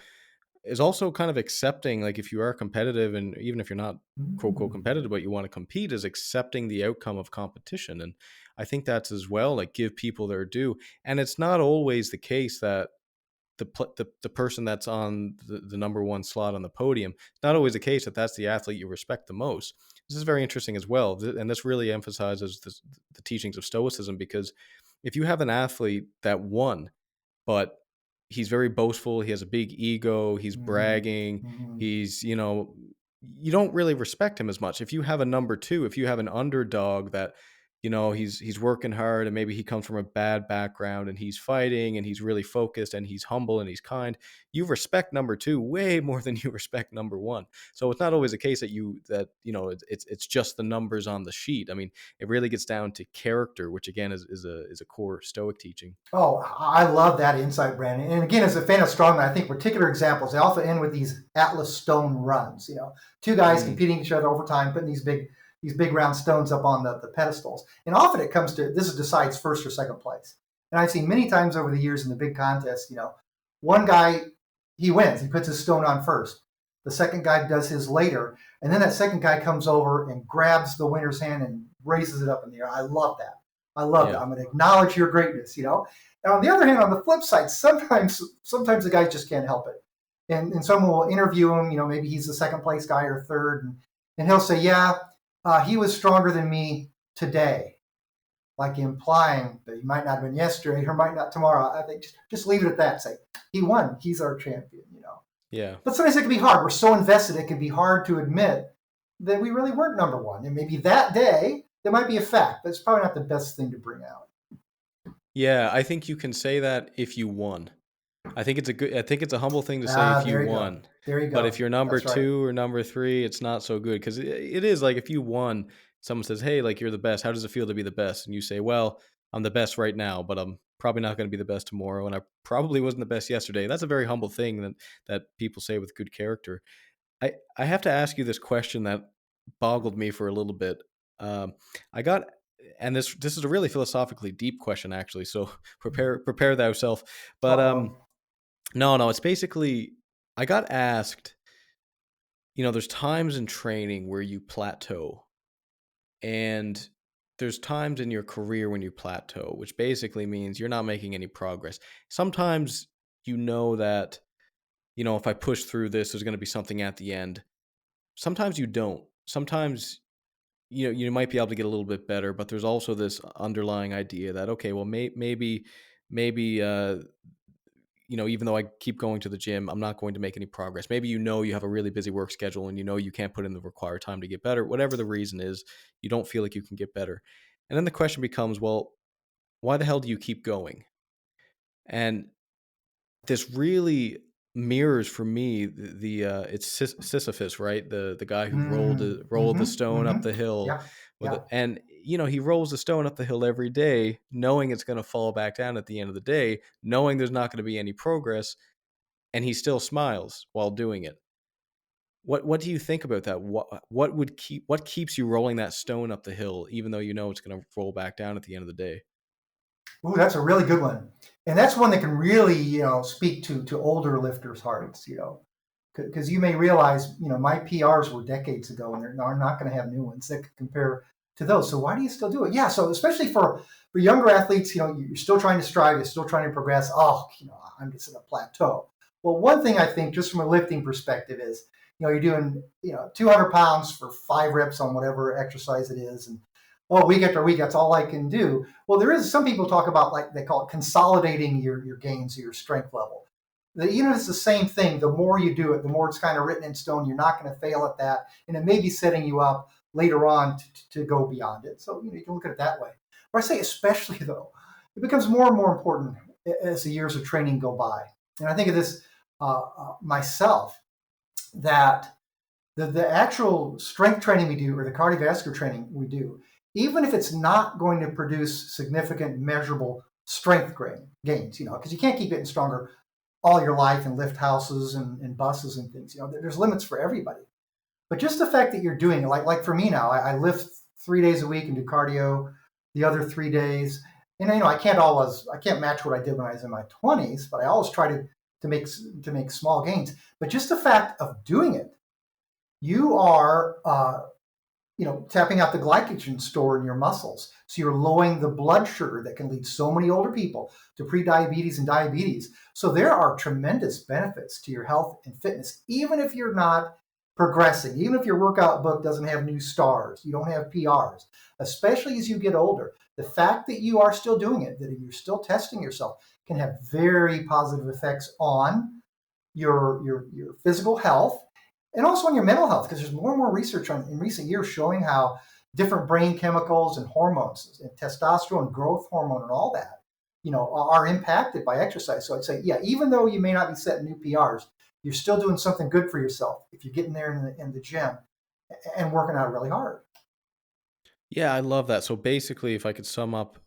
kind of accepting, like if you are competitive and even if you're not quote quote Mm. competitive, but you want to compete, is accepting the outcome of competition. And I think that's as well, like give people their due. And it's not always the case that the person that's on the number one slot on the podium, it's not always the case that that's the athlete you respect the most. This is very interesting as well. And this really emphasizes the teachings of Stoicism, because if you have an athlete that won, but he's very boastful. He has a big ego. He's Mm-hmm. bragging. Mm-hmm. He's, you don't really respect him as much. If you have a number two, if you have an underdog that, he's working hard and maybe he comes from a bad background and he's fighting and he's really focused and he's humble and he's kind, you respect number two way more than you respect number one. So it's not always a case it's just the numbers on the sheet. I mean, it really gets down to character, which again is a core Stoic teaching. Oh, I love that insight, Brandon. And again, as a fan of strongman, I think particular examples, they often end with these Atlas stone runs. Two guys Mm. competing each other over time, putting these big round stones up on the pedestals. And often it comes to this decides first or second place. And I've seen many times over the years in the big contests, one guy, he wins, he puts his stone on first. The second guy does his later, and then that second guy comes over and grabs the winner's hand and raises it up in the air. I love that. I love that. I'm going to acknowledge your greatness, And on the other hand, on the flip side, sometimes the guys just can't help it. And someone will interview him, maybe he's the second place guy or third, and he'll say, yeah, he was stronger than me today, like implying that he might not have been yesterday or might not tomorrow. I think just leave it at that. Say, he won. He's our champion, Yeah. But sometimes it can be hard. We're so invested, it can be hard to admit that we really weren't number one. And maybe that day, there might be a fact, but it's probably not the best thing to bring out. Yeah, I think you can say that if you won. I think it's a humble thing to say if you won. There you go. But if you're number That's right. two or number three, it's not so good because it is like if you won, someone says, "Hey, like you're the best. How does it feel to be the best?" And you say, "Well, I'm the best right now, but I'm probably not going to be the best tomorrow, and I probably wasn't the best yesterday." That's a very humble thing that people say with good character. I have to ask you this question that boggled me for a little bit. I got, and this is a really philosophically deep question actually. So prepare thyself. But no, it's basically I got asked. There's times in training where you plateau, and there's times in your career when you plateau, which basically means you're not making any progress. Sometimes that if I push through this, there's going to be something at the end. Sometimes you don't. Sometimes you might be able to get a little bit better, but there's also this underlying idea that okay, well maybe even though I keep going to the gym, I'm not going to make any progress. Maybe you have a really busy work schedule and you can't put in the required time to get better. Whatever the reason is, you don't feel like you can get better. And then the question becomes, well, why the hell do you keep going? And this really mirrors for me it's Sisyphus, right? The guy who rolled the stone up the hill. Yeah. And he rolls the stone up the hill every day, knowing it's going to fall back down at the end of the day, knowing there's not going to be any progress, and he still smiles while doing it. What do you think about that? What keeps you rolling that stone up the hill, even though it's going to roll back down at the end of the day? Ooh, that's a really good one. And that's one that can really, speak to older lifters' hearts, because you may realize, my PRs were decades ago and they're not going to have new ones that could compare to those. So why do you still do it? Yeah. So especially for younger athletes, you're still trying to strive, you're still trying to progress. Oh, I'm just at a plateau. Well, one thing I think just from a lifting perspective is, you're doing, 200 pounds for 5 reps on whatever exercise it is. And week after week, that's all I can do. Well, there is some people talk about, like they call it consolidating your gains or your strength level. It's the same thing. The more you do it, the more it's kind of written in stone. You're not going to fail at that. And it may be setting you up later on to go beyond it. So, you can look at it that way. But I say especially, though, it becomes more and more important as the years of training go by. And I think of this myself, that the actual strength training we do or the cardiovascular training we do, even if it's not going to produce significant measurable strength gains, because you can't keep getting stronger all your life and lift houses and buses and things. There's limits for everybody. But just the fact that you're doing it, like for me now, I lift 3 days a week and do cardio the other 3 days. And I can't match what I did when I was in my 20s, but I always try to make small gains. But just the fact of doing it, you are tapping out the glycogen store in your muscles. So you're lowering the blood sugar that can lead so many older people to prediabetes and diabetes. So there are tremendous benefits to your health and fitness, even if you're not progressing, even if your workout book doesn't have new stars, you don't have PRs, especially as you get older. the fact that you are still doing it, that you're still testing yourself, can have very positive effects on your physical health and also on your mental health, because there's more and more research in recent years showing how different brain chemicals and hormones and testosterone, growth hormone, and all that, are impacted by exercise. So I'd say, yeah, even though you may not be setting new PRs, you're still doing something good for yourself if you're getting there in the gym and working out really hard. Yeah, I love that. So basically, if I could sum up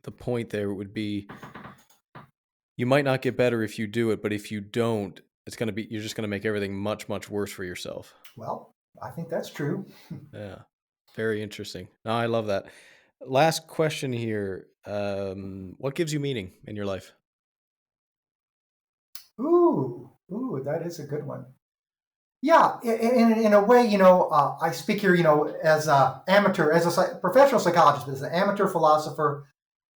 the point there, it would be you might not get better if you do it, but if you don't, you're just going to make everything much, much worse for yourself. Well, I think that's true. Yeah. Very interesting. No, I love that. Last question here. What gives you meaning in your life? Ooh, that is a good one. Yeah, in a way, I speak here, as a amateur, as a professional psychologist, as an amateur philosopher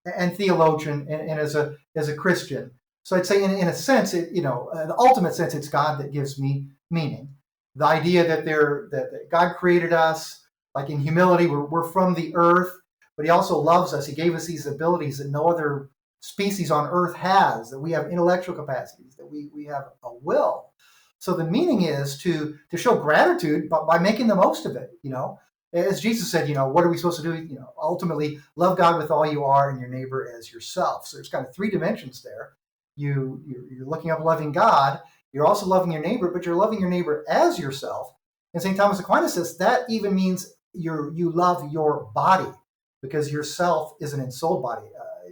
and theologian, and as a Christian. So I'd say, in a sense, the ultimate sense, it's God that gives me meaning. The idea that God created us, like in humility, we're from the earth, but He also loves us. He gave us these abilities that no other species on earth has. That we have intellectual capacities, that we have a will. So the meaning is to show gratitude by making the most of it. As Jesus said, what are we supposed to do? Ultimately, love God with all you are and your neighbor as yourself. So there's kind of three dimensions there. You're looking up loving God. You're also loving your neighbor, but you're loving your neighbor as yourself. And St. Thomas Aquinas says that even means you love your body, because yourself is an ensouled body.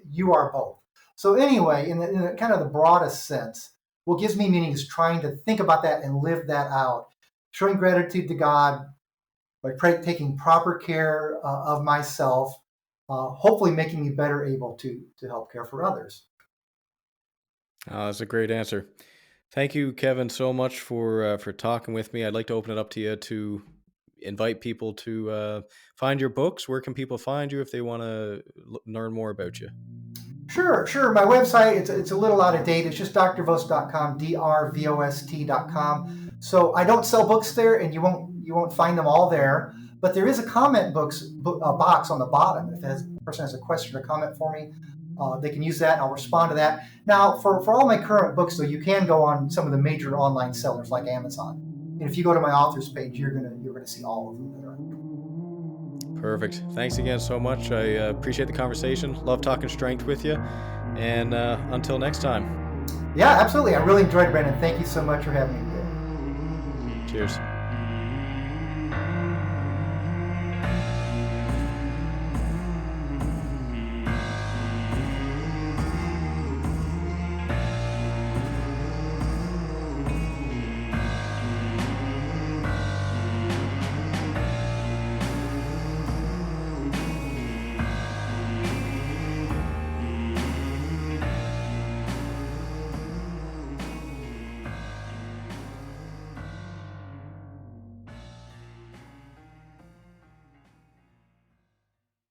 You are both. So anyway, in the kind of the broadest sense, what gives me meaning is trying to think about that and live that out, showing gratitude to God by taking proper care of myself, hopefully making me better able to help care for others. That's a great answer. Thank you, Kevin, so much for talking with me. I'd like to open it up to you to invite people to find your books. Where can people find you if they want to learn more about you? Sure. My website, it's a little out of date. It's just drvost.com, drvost.com. So I don't sell books there, and you won't find them all there. But there is a comment box on the bottom. If a person has a question or comment for me, they can use that, and I'll respond to that. Now, for all my current books, though, you can go on some of the major online sellers like Amazon. And if you go to my authors page, you're gonna see all of them there. Perfect. Thanks again so much. I appreciate the conversation. Love talking strength with you. And until next time. Yeah, absolutely. I really enjoyed it, Brandon. Thank you so much for having me today. Cheers.